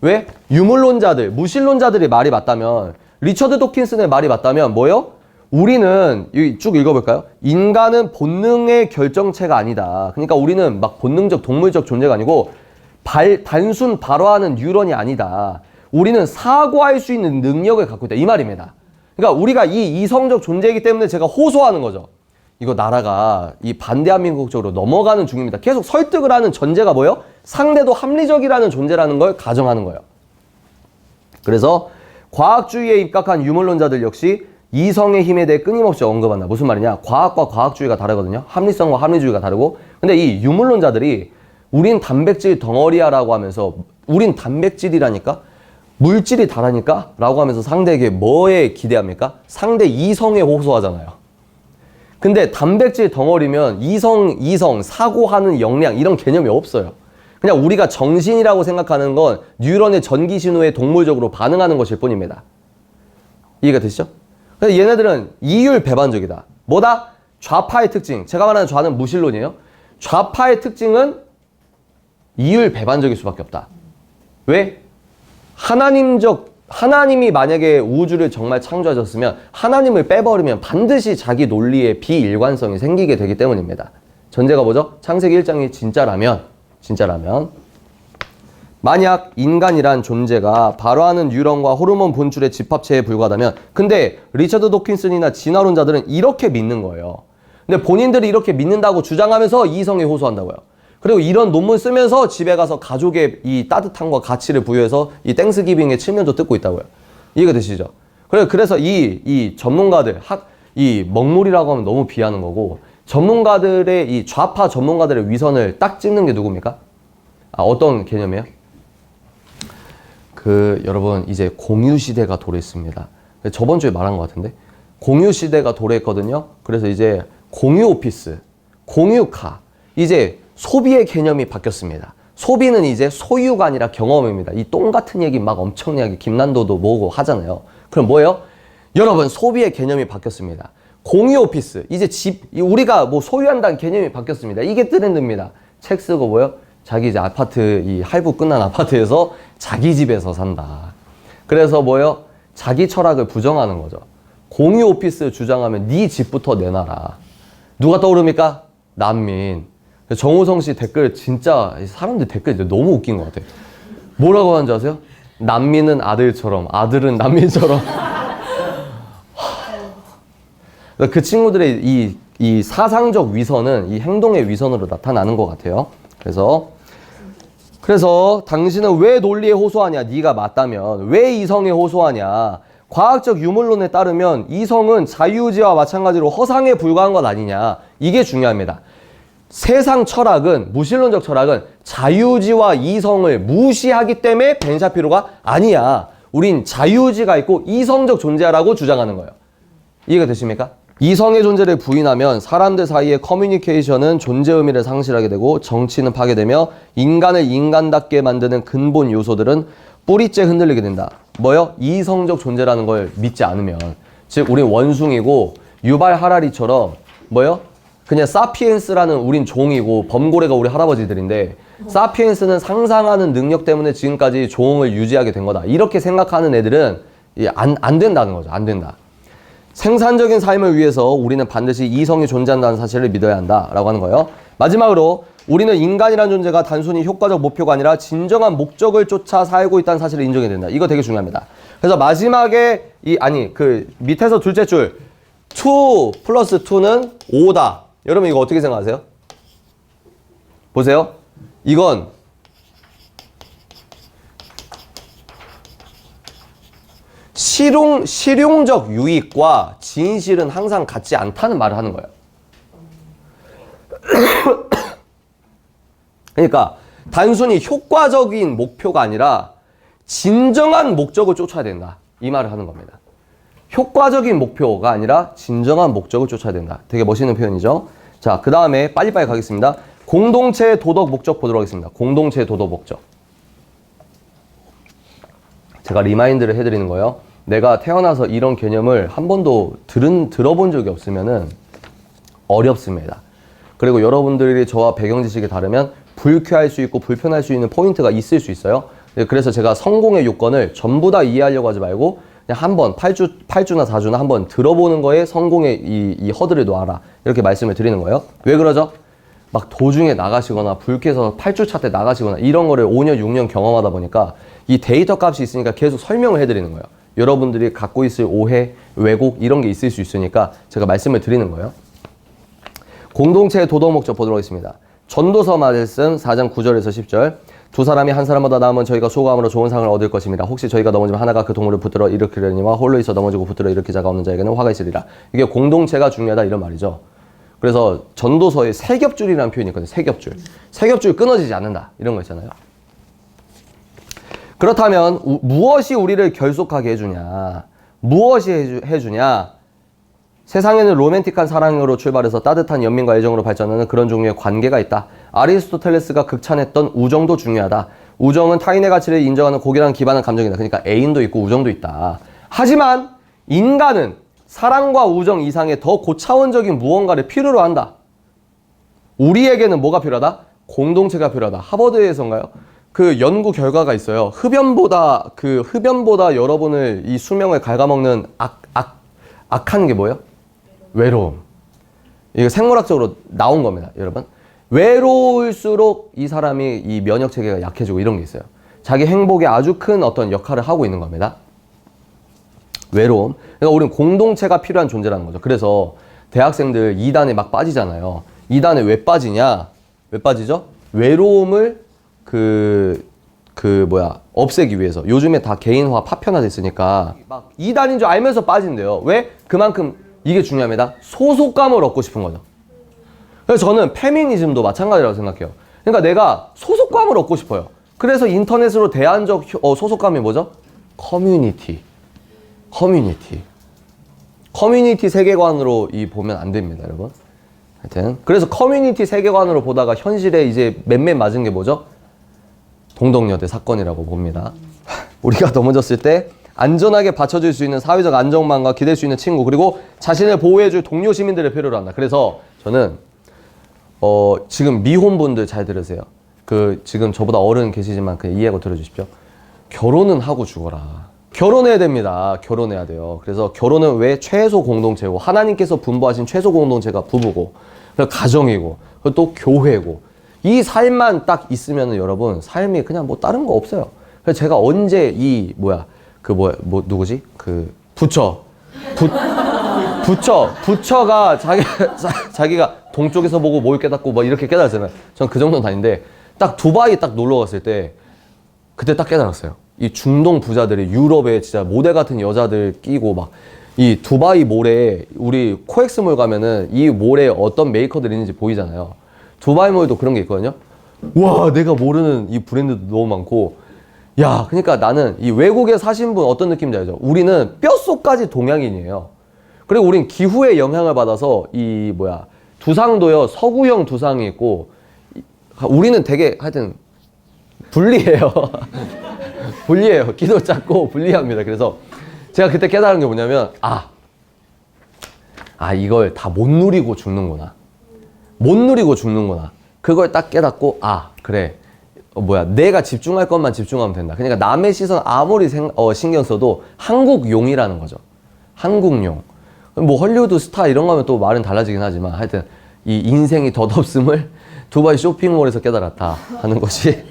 왜? 유물론자들, 무신론자들의 말이 맞다면, 리처드 도킨슨의 말이 맞다면 뭐요? 우리는 쭉 읽어볼까요? 인간은 본능의 결정체가 아니다. 그러니까 우리는 막 본능적 동물적 존재가 아니고 단순 발화하는 뉴런이 아니다. 우리는 사고할 수 있는 능력을 갖고 있다. 이 말입니다. 그러니까 우리가 이 이성적 존재이기 때문에 제가 호소하는 거죠. 이거 나라가 이 반대한민국 쪽으로 넘어가는 중입니다. 계속 설득을 하는 전제가 뭐예요? 상대도 합리적이라는 존재라는 걸 가정하는 거예요. 그래서 과학주의에 입각한 유물론자들 역시 이성의 힘에 대해 끊임없이 언급한다. 무슨 말이냐? 과학과 과학주의가 다르거든요. 합리성과 합리주의가 다르고. 근데 이 유물론자들이 우린 단백질 덩어리야라고 하면서, 우린 단백질이라니까? 물질이 다르니까? 라고 하면서 상대에게 뭐에 기대합니까? 상대 이성에 호소하잖아요. 근데 단백질 덩어리면 이성, 사고하는 역량 이런 개념이 없어요. 그냥 우리가 정신이라고 생각하는 건 뉴런의 전기 신호에 동물적으로 반응하는 것일 뿐입니다. 이해가 되시죠? 그래서 얘네들은 이율 배반적이다. 뭐다? 좌파의 특징. 제가 말하는 좌는 무신론이에요. 좌파의 특징은 이율 배반적일 수밖에 없다. 왜? 하나님이 만약에 우주를 정말 창조하셨으면 하나님을 빼버리면 반드시 자기 논리에 비일관성이 생기게 되기 때문입니다. 전제가 뭐죠? 창세기 1장이 진짜라면 만약 인간이란 존재가 발화하는 뉴런과 호르몬 분출의 집합체에 불과하다면, 근데 리처드 도킨슨이나 진화론자들은 이렇게 믿는 거예요. 근데 본인들이 이렇게 믿는다고 주장하면서 이성에 호소한다고요. 그리고 이런 논문 쓰면서 집에 가서 가족의 이 따뜻함과 가치를 부여해서 이 땡스기빙의 칠면조 뜯고 있다고요. 이해가 되시죠? 그래서 이 전문가들, 이 먹물이라고 하면 너무 비하는 거고, 전문가들의 이 좌파 전문가들의 위선을 딱 찍는 게 누굽니까? 어떤 개념이에요? 여러분 이제 공유 시대가 도래했습니다. 저번 주에 말한 것 같은데 공유 시대가 도래했거든요. 그래서 이제 공유 오피스, 공유카, 이제 소비의 개념이 바뀌었습니다. 소비는 이제 소유가 아니라 경험입니다. 이 똥 같은 얘기 막 엄청나게 김난도도 뭐고 하잖아요. 그럼 뭐예요? 여러분 소비의 개념이 바뀌었습니다. 공유 오피스, 이제 우리가 뭐 소유한다는 개념이 바뀌었습니다. 이게 트렌드입니다. 책 쓰고 뭐요? 자기 이제 아파트, 이 할부 끝난 아파트에서 자기 집에서 산다. 그래서 뭐요? 자기 철학을 부정하는 거죠. 공유 오피스 주장하면 네 집부터 내놔라. 누가 떠오릅니까? 난민. 정우성 씨 댓글 진짜 사람들 댓글 너무 웃긴 것 같아요. 뭐라고 하는지 아세요? 난민은 아들처럼, 아들은 난민처럼. 그 친구들의 이 사상적 위선은 이 행동의 위선으로 나타나는 것 같아요. 그래서 당신은 왜 논리에 호소하냐? 네가 맞다면 왜 이성에 호소하냐? 과학적 유물론에 따르면 이성은 자유의지와 마찬가지로 허상에 불과한 것 아니냐? 이게 중요합니다. 세상 철학은, 무신론적 철학은 자유의지와 이성을 무시하기 때문에 벤샤피로가 아니야. 우린 자유의지가 있고 이성적 존재라고 주장하는 거예요. 이해가 되십니까? 이성의 존재를 부인하면 사람들 사이의 커뮤니케이션은 존재 의미를 상실하게 되고 정치는 파괴되며 인간을 인간답게 만드는 근본 요소들은 뿌리째 흔들리게 된다. 뭐요? 이성적 존재라는 걸 믿지 않으면. 즉 우린 원숭이고 유발 하라리처럼 뭐요? 그냥 사피엔스라는 우린 종이고 범고래가 우리 할아버지들인데 사피엔스는 상상하는 능력 때문에 지금까지 종을 유지하게 된 거다. 이렇게 생각하는 애들은 안 된다는 거죠. 안 된다. 생산적인 삶을 위해서 우리는 반드시 이성이 존재한다는 사실을 믿어야 한다라고 하는 거예요. 마지막으로 우리는 인간이라는 존재가 단순히 효과적 목표가 아니라 진정한 목적을 쫓아 살고 있다는 사실을 인정해야 된다. 이거 되게 중요합니다. 그래서 마지막에 그 밑에서 둘째 줄 2 플러스 2는 5다. 여러분 이거 어떻게 생각하세요? 보세요. 이건 실용적 유익과 진실은 항상 같지 않다는 말을 하는 거예요. 그러니까 단순히 효과적인 목표가 아니라 진정한 목적을 쫓아야 된다. 이 말을 하는 겁니다. 효과적인 목표가 아니라 진정한 목적을 쫓아야 된다. 되게 멋있는 표현이죠. 자, 그 다음에 빨리빨리 가겠습니다. 공동체의 도덕 목적 보도록 하겠습니다. 공동체의 도덕 목적. 제가 리마인드를 해드리는 거예요. 내가 태어나서 이런 개념을 한 번도 들어본 적이 없으면은 어렵습니다. 그리고 여러분들이 저와 배경 지식이 다르면 불쾌할 수 있고 불편할 수 있는 포인트가 있을 수 있어요. 그래서 제가 성공의 요건을 전부 다 이해하려고 하지 말고 그냥 한번 8주나 4주나 한번 들어보는 거에 성공의 이 허들을 놓아라. 이렇게 말씀을 드리는 거예요. 왜 그러죠? 막 도중에 나가시거나 불쾌해서 8주차 때 나가시거나 이런 거를 5년, 6년 경험하다 보니까 이 데이터 값이 있으니까 계속 설명을 해드리는 거예요. 여러분들이 갖고 있을 오해, 왜곡 이런 게 있을 수 있으니까 제가 말씀을 드리는 거예요. 공동체의 도덕 목적 보도록 하겠습니다. 전도서 말씀 4장 9절에서 10절. 두 사람이 한 사람보다 나으면 저희가 수고함으로 좋은 상을 얻을 것입니다. 혹시 저희가 넘어지면 하나가 그 동물을 붙들어 일으키려니와 홀로 있어 넘어지고 붙들어 일으킬 자가 없는 자에게는 화가 있으리라. 이게 공동체가 중요하다 이런 말이죠. 그래서 전도서에 세겹줄이라는 표현이 있거든요. 세겹줄. 세겹줄 끊어지지 않는다. 이런 거 있잖아요. 그렇다면 무엇이 우리를 결속하게 해주냐? 무엇이 해주냐? 세상에는 로맨틱한 사랑으로 출발해서 따뜻한 연민과 애정으로 발전하는 그런 종류의 관계가 있다. 아리스토텔레스가 극찬했던 우정도 중요하다. 우정은 타인의 가치를 인정하는 고결한 기반한 감정이다. 그러니까 애인도 있고 우정도 있다. 하지만 인간은 사랑과 우정 이상의 더 고차원적인 무언가를 필요로 한다. 우리에게는 뭐가 필요하다? 공동체가 필요하다. 하버드에서인가요? 그 연구 결과가 있어요. 흡연보다 여러분을 이 수명을 갉아먹는 악한 게 뭐예요? 외로움. 이거 생물학적으로 나온 겁니다, 여러분. 외로울수록 이 사람이 이 면역 체계가 약해지고 이런 게 있어요. 자기 행복에 아주 큰 어떤 역할을 하고 있는 겁니다. 외로움. 그러니까 우리는 공동체가 필요한 존재라는 거죠. 그래서 대학생들 2단에 막 빠지잖아요. 2단에 왜 빠지냐? 왜 빠지죠? 외로움을 없애기 위해서. 요즘에 다 개인화, 파편화 됐으니까 막 2단인 줄 알면서 빠진대요. 왜? 그만큼 이게 중요합니다. 소속감을 얻고 싶은 거죠. 그래서 저는 페미니즘도 마찬가지라고 생각해요. 그러니까 내가 소속감을 얻고 싶어요. 그래서 인터넷으로 대안적 소속감이 뭐죠? 커뮤니티 세계관으로 보면 안 됩니다, 여러분. 하여튼 그래서 커뮤니티 세계관으로 보다가 현실에 이제 맨맨 맞은 게 뭐죠? 동덕여대 사건이라고 봅니다. 우리가 넘어졌을 때 안전하게 받쳐줄 수 있는 사회적 안정망과 기댈 수 있는 친구, 그리고 자신을 보호해줄 동료 시민들을 필요로 한다. 그래서 저는 지금 미혼분들 잘 들으세요. 지금 저보다 어른 계시지만 그냥 이해하고 들어주십시오. 결혼은 하고 죽어라. 결혼해야 됩니다. 결혼해야 돼요. 그래서 결혼은 왜 최소 공동체고, 하나님께서 분부하신 최소 공동체가 부부고, 가정이고, 그리고 또 교회고, 이 삶만 딱 있으면은 여러분 삶이 그냥 뭐 다른 거 없어요. 그래서 제가 언제 누구지? 부처가 자기가 동쪽에서 보고 뭘 깨닫고 뭐 이렇게 깨달았잖아요. 전 그 정도는 아닌데 딱 두바이 딱 놀러 갔을 때 그때 딱 깨달았어요. 이 중동 부자들이 유럽에 진짜 모델 같은 여자들 끼고 막 이 두바이 몰에 우리 코엑스몰 가면은 이 몰에 어떤 메이커들이 있는지 보이잖아요. 두바이 몰도 그런 게 있거든요. 와, 내가 모르는 이 브랜드도 너무 많고. 야, 그러니까 나는 이 외국에 사신 분 어떤 느낌인지 알죠? 우리는 뼛속까지 동양인이에요. 그리고 우린 기후의 영향을 받아서 이 두상도요, 서구형 두상이 있고, 우리는 되게 하여튼 불리해요. 불리해요. 키도 작고 불리합니다. 그래서 제가 그때 깨달은 게 뭐냐면, 이걸 다 못 누리고 죽는구나. 못 누리고 죽는구나. 그걸 딱 깨닫고, 그래. 내가 집중할 것만 집중하면 된다. 그러니까 남의 시선 아무리 신경 써도 한국용이라는 거죠. 한국용. 뭐 헐리우드 스타 이런 거 하면 또 말은 달라지긴 하지만 하여튼 이 인생이 덧없음을 두바이 쇼핑몰에서 깨달았다 하는 것이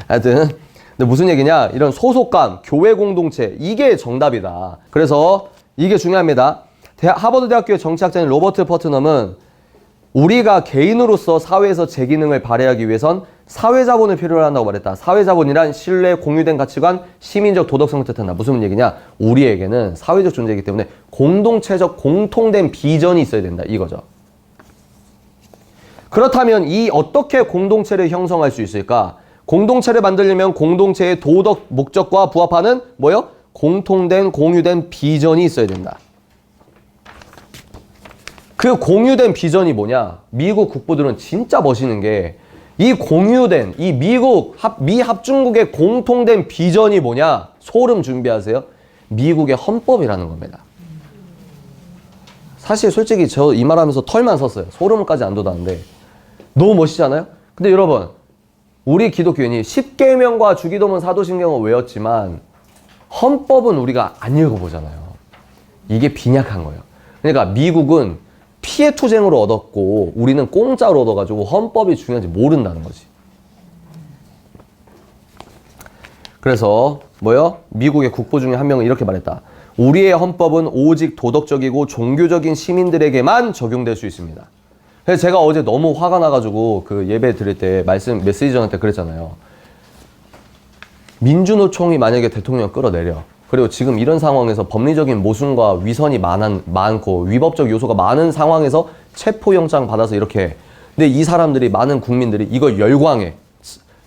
하여튼 근데 무슨 얘기냐, 이런 소속감, 교회 공동체, 이게 정답이다. 그래서 이게 중요합니다. 하버드 대학교의 정치학자인 로버트 퍼트넘은 우리가 개인으로서 사회에서 제 기능을 발휘하기 위해선 사회자본을 필요로 한다고 말했다. 사회자본이란 신뢰, 공유된 가치관, 시민적 도덕성을 뜻한다. 무슨 얘기냐? 우리에게는 사회적 존재이기 때문에 공동체적 공통된 비전이 있어야 된다. 이거죠. 그렇다면 이 어떻게 공동체를 형성할 수 있을까? 공동체를 만들려면 공동체의 도덕 목적과 부합하는 공통된 공유된 비전이 있어야 된다. 그 공유된 비전이 뭐냐? 미국 국부들은 진짜 멋있는 게 이 공유된 이 미 합중국의 공통된 비전이 뭐냐? 소름 준비하세요. 미국의 헌법이라는 겁니다. 사실 솔직히 저 이 말하면서 털만 섰어요. 소름까지 안 돋았는데 너무 멋있지 않아요? 근데 여러분, 우리 기독교인이 십계명과 주기도문 사도신경을 외웠지만 헌법은 우리가 안 읽어보잖아요. 이게 빈약한 거예요. 그러니까 미국은 피해 투쟁으로 얻었고 우리는 공짜로 얻어가지고 헌법이 중요한지 모른다는 거지. 그래서 미국의 국부 중에 한 명은 이렇게 말했다. 우리의 헌법은 오직 도덕적이고 종교적인 시민들에게만 적용될 수 있습니다. 그래서 제가 어제 너무 화가 나가지고 그 예배 드릴 때 메시지 전할 때 그랬잖아요. 민주노총이 만약에 대통령을 끌어내려. 그리고 지금 이런 상황에서 법리적인 모순과 위선이 많고 위법적 요소가 많은 상황에서 체포영장 받아서 이렇게 해. 근데 이 사람들이, 많은 국민들이 이걸 열광해.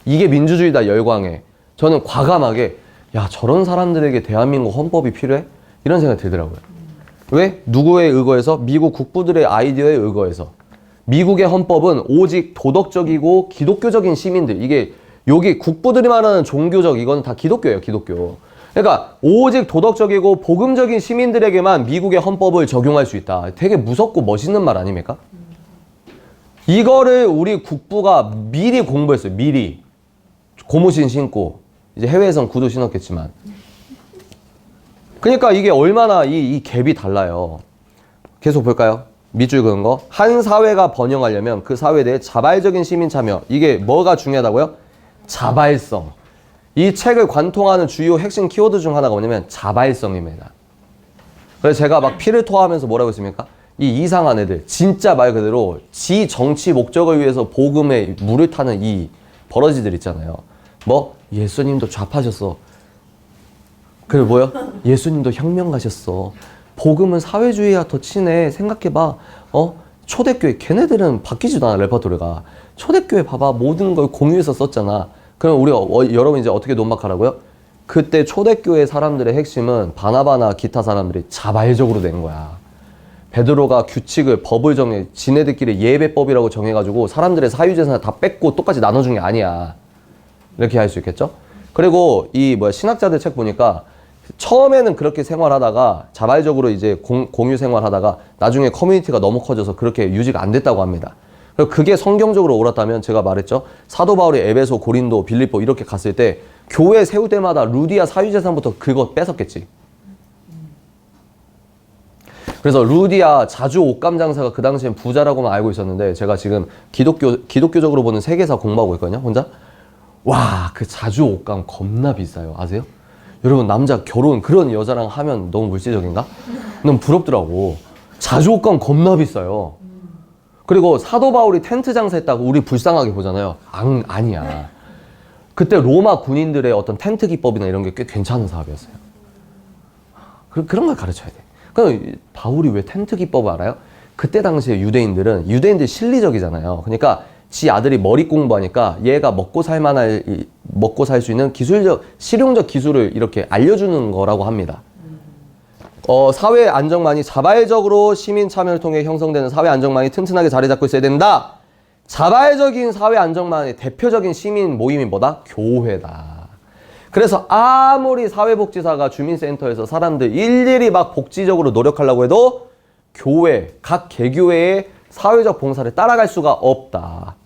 이게 민주주의다, 열광해. 저는 과감하게 저런 사람들에게 대한민국 헌법이 필요해? 이런 생각이 들더라고요. 왜? 누구에 의거해서? 미국 국부들의 아이디어에 의거해서. 미국의 헌법은 오직 도덕적이고 기독교적인 시민들, 이게 여기 국부들이 말하는 종교적, 이건 다 기독교예요, 기독교. 그러니까 오직 도덕적이고 복음적인 시민들에게만 미국의 헌법을 적용할 수 있다. 되게 무섭고 멋있는 말 아닙니까? 이거를 우리 국부가 미리 공부했어요. 미리. 고무신 신고. 이제 해외에선 구두 신었겠지만. 그러니까 이게 얼마나 이 갭이 달라요. 계속 볼까요? 밑줄 그은 거. 한 사회가 번영하려면 그 사회에 대해 자발적인 시민 참여. 이게 뭐가 중요하다고요? 자발성. 이 책을 관통하는 주요 핵심 키워드 중 하나가 뭐냐면 자발성입니다. 그래서 제가 막 피를 토하면서 뭐라고 했습니까? 이 이상한 애들, 진짜 말 그대로 지 정치 목적을 위해서 복음에 물을 타는 이 버러지들 있잖아요. 예수님도 좌파셨어. 그리고 예수님도 혁명 가셨어. 복음은 사회주의와 더 친해. 생각해봐. 초대교회, 걔네들은 바뀌지도 않아, 레퍼토리가. 초대교회 봐봐. 모든 걸 공유해서 썼잖아. 그럼 우리가 여러분 이제 어떻게 논박하라고요? 그때 초대교회 사람들의 핵심은 바나바나 기타 사람들이 자발적으로 낸 거야. 베드로가 규칙을, 법을 정해, 지네들끼리 예배법이라고 정해가지고 사람들의 사유재산을 다 뺏고 똑같이 나눠준 게 아니야. 이렇게 할 수 있겠죠? 그리고 신학자들 책 보니까 처음에는 그렇게 생활하다가 자발적으로 이제 공유 생활하다가 나중에 커뮤니티가 너무 커져서 그렇게 유지가 안 됐다고 합니다. 그리고 그게 성경적으로 옳았다면 제가 말했죠. 사도 바울이 에베소, 고린도, 빌립보 이렇게 갔을 때 교회 세울 때마다 루디아 사유재산부터 그거 뺏었겠지. 그래서 루디아 자주 옷감 장사가 그 당시엔 부자라고만 알고 있었는데 제가 지금 기독교적으로 보는 세계사 공부하고 있거든요. 혼자. 와, 그 자주 옷감 겁나 비싸요. 아세요? 여러분, 남자 결혼 그런 여자랑 하면 너무 물질적인가? 너무 부럽더라고. 자주옷감 겁나 비싸요. 그리고 사도 바울이 텐트 장사했다고 우리 불쌍하게 보잖아요. 아니야. 그때 로마 군인들의 어떤 텐트 기법이나 이런 게 꽤 괜찮은 사업이었어요. 그런 걸 가르쳐야 돼. 그럼 바울이 왜 텐트 기법을 알아요? 그때 당시에 유대인들 실리적이잖아요. 그러니까 지 아들이 머리 공부하니까 얘가 먹고 살 수 있는 실용적 기술을 이렇게 알려주는 거라고 합니다. 사회 안정망이 자발적으로 시민 참여를 통해 형성되는 사회 안정망이 튼튼하게 자리 잡고 있어야 된다. 자발적인 사회 안정망의 대표적인 시민 모임이 뭐다? 교회다. 그래서 아무리 사회복지사가 주민센터에서 사람들 일일이 막 복지적으로 노력하려고 해도 각 개교회의 사회적 봉사를 따라갈 수가 없다.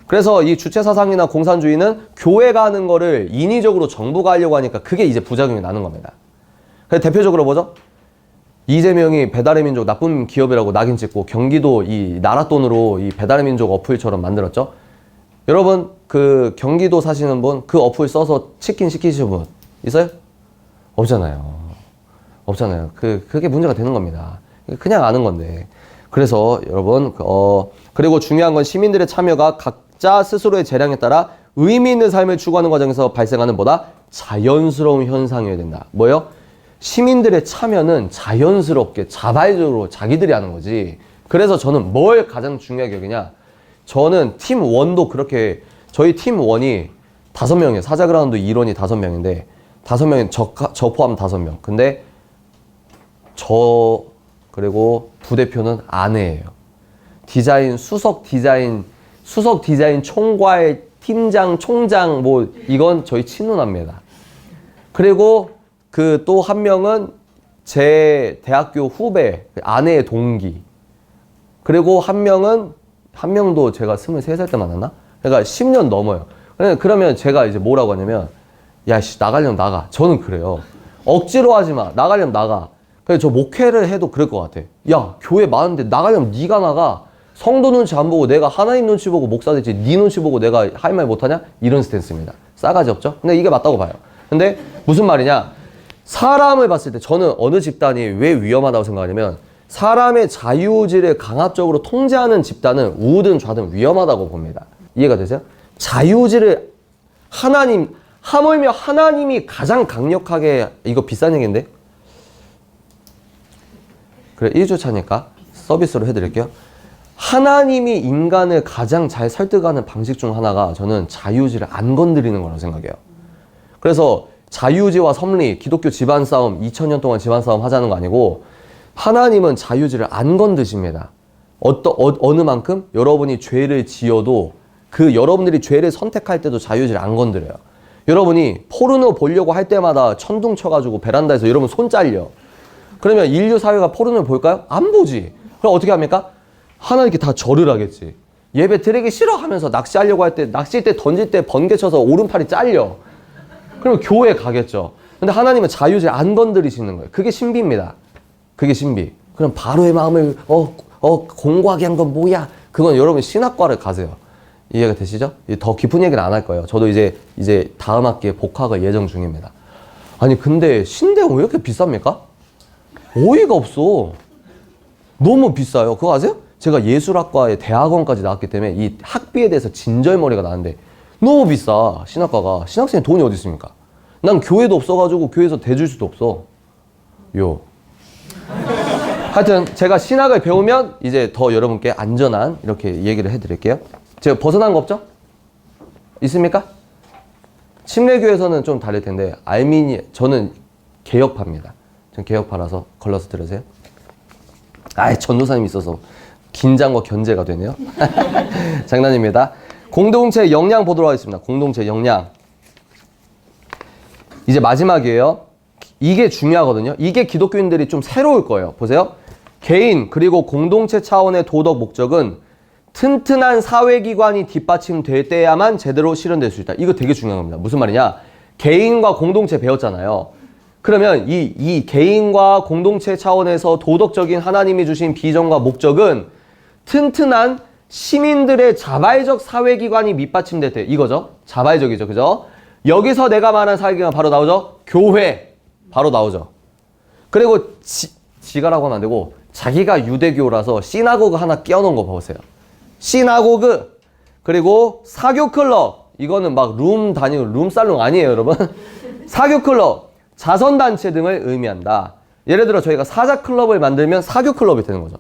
그래서 이 주체사상이나 공산주의는 교회가 하는 거를 인위적으로 정부가 하려고 하니까 그게 이제 부작용이 나는 겁니다. 그래서 대표적으로 뭐죠? 이재명이 배달의 민족 나쁜 기업이라고 낙인 찍고 경기도 이 나라 돈으로 이 배달의 민족 어플처럼 만들었죠. 여러분 그 경기도 사시는 분 그 어플 써서 치킨 시키시는 분 있어요? 없잖아요. 그게 문제가 되는 겁니다. 그냥 아는 건데. 그래서 여러분 그리고 중요한 건 시민들의 참여가 각자 스스로의 재량에 따라 의미 있는 삶을 추구하는 과정에서 발생하는 보다 자연스러운 현상이어야 된다. 뭐예요? 시민들의 참여는 자연스럽게 자발적으로 자기들이 하는 거지. 그래서 저는 뭘 가장 중요하게 여기냐? 저는 팀 1도 그렇게 저희 팀 1이 5명이에요. 사자그라운드 일원이 5명인데 5명이 저 포함 5명. 근데 저 그리고 부대표는 아내예요. 수석 디자인 총괄 팀장 총장 뭐 이건 저희 친누나입니다. 그리고 그 또 한 명은 제 대학교 후배 아내의 동기. 그리고 한 명도 제가 23살 때 만났나? 그러니까 10년 넘어요. 그러면 제가 이제 뭐라고 하냐면 야 씨 나가려면 나가. 저는 그래요. 억지로 하지 마. 나가려면 나가. 그래서 저 목회를 해도 그럴 것 같아. 야 교회 많은데 나가려면 네가 나가. 성도 눈치 안 보고 내가 하나님 눈치 보고 목사 되지 네 눈치 보고 내가 할 말 못하냐? 이런 스탠스입니다. 싸가지 없죠? 근데 이게 맞다고 봐요. 근데 무슨 말이냐? 사람을 봤을 때 저는 어느 집단이 왜 위험하다고 생각하냐면 사람의 자유의지를 강압적으로 통제하는 집단은 우든 좌든 위험하다고 봅니다. 이해가 되세요? 자유의지를 하물며 하나님이 가장 강력하게 이거 비싼 얘기인데? 그래 1주차니까 서비스로 해드릴게요. 하나님이 인간을 가장 잘 설득하는 방식 중 하나가 저는 자유의지를 안 건드리는 거라고 생각해요. 그래서 자유의지와 섭리, 기독교 집안싸움 2000년 동안 집안싸움 하자는 거 아니고 하나님은 자유의지를 안 건드십니다. 어느 만큼? 여러분이 죄를 지어도 여러분들이 죄를 선택할 때도 자유의지를 안 건드려요. 여러분이 포르노 보려고 할 때마다 천둥 쳐가지고 베란다에서 여러분 손 잘려. 그러면 인류 사회가 포르노를 볼까요? 안 보지. 그럼 어떻게 합니까? 하나님께 다 절을 하겠지. 예배 드리기 싫어 하면서 낚시하려고 할 때 낚시일 때 던질 때 번개 쳐서 오른팔이 잘려. 그럼 교회 가겠죠. 근데 하나님은 자유의지를 안 건드리시는 거예요. 그게 신비입니다. 그게 신비. 그럼 바로의 마음을 공고하게 한 건 뭐야? 그건 여러분 신학과를 가세요. 이해가 되시죠? 더 깊은 얘기는 안 할 거예요. 저도 이제 다음 학기에 복학을 예정 중입니다. 아니 근데 신대용 왜 이렇게 비쌉니까? 어이가 없어. 너무 비싸요. 그거 아세요? 제가 예술학과에 대학원까지 나왔기 때문에 이 학비에 대해서 진절머리가 나는데 너무 비싸. 신학과가. 신학생이 돈이 어디 있습니까? 난 교회도 없어가지고 교회에서 대줄 수도 없어. 하여튼 제가 신학을 배우면 이제 더 여러분께 안전한 이렇게 얘기를 해드릴게요. 제가 벗어난 거 없죠? 있습니까? 침례교에서는 좀 다를 텐데 저는 개혁파입니다. 전 개혁파라서 걸러서 들으세요. 전도사님이 있어서 긴장과 견제가 되네요. 장난입니다. 공동체 역량 보도록 하겠습니다. 공동체 역량. 이제 마지막이에요. 이게 중요하거든요. 이게 기독교인들이 좀 새로울 거예요. 보세요. 개인 그리고 공동체 차원의 도덕 목적은 튼튼한 사회기관이 뒷받침될 때야만 제대로 실현될 수 있다. 이거 되게 중요한 겁니다. 무슨 말이냐? 개인과 공동체 배웠잖아요. 그러면 이 개인과 공동체 차원에서 도덕적인 하나님이 주신 비전과 목적은 튼튼한 시민들의 자발적 사회기관이 밑받침될 때 이거죠. 자발적이죠. 그죠? 여기서 내가 말한 사회기관 바로 나오죠. 교회 바로 나오죠. 그리고 지가라고 하면 안 되고 자기가 유대교라서 시나고그 하나 끼워놓은 거 보세요. 시나고그. 그리고 사교클럽. 이거는 막 룸 다니고 룸살롱 아니에요, 여러분. 사교클럽, 자선단체 등을 의미한다. 예를 들어 저희가 사자클럽을 만들면 사교클럽이 되는 거죠.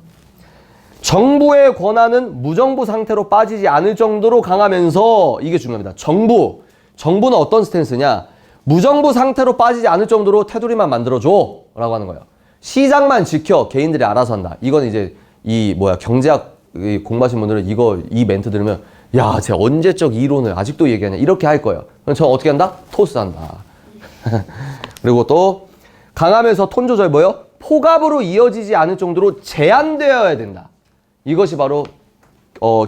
정부의 권한은 무정부 상태로 빠지지 않을 정도로 강하면서, 이게 중요합니다. 정부는 어떤 스탠스냐? 무정부 상태로 빠지지 않을 정도로 테두리만 만들어줘 라고 하는 거예요. 시장만 지켜, 개인들이 알아서 한다. 이건 이제 경제학 공부하신 분들은 이 멘트 들으면 야, 쟤 언제적 이론을 아직도 얘기하냐 이렇게 할 거예요. 그럼 저 어떻게 한다? 토스한다. 그리고 또 강하면서 톤 조절 포갑으로 이어지지 않을 정도로 제한되어야 된다. 이것이 바로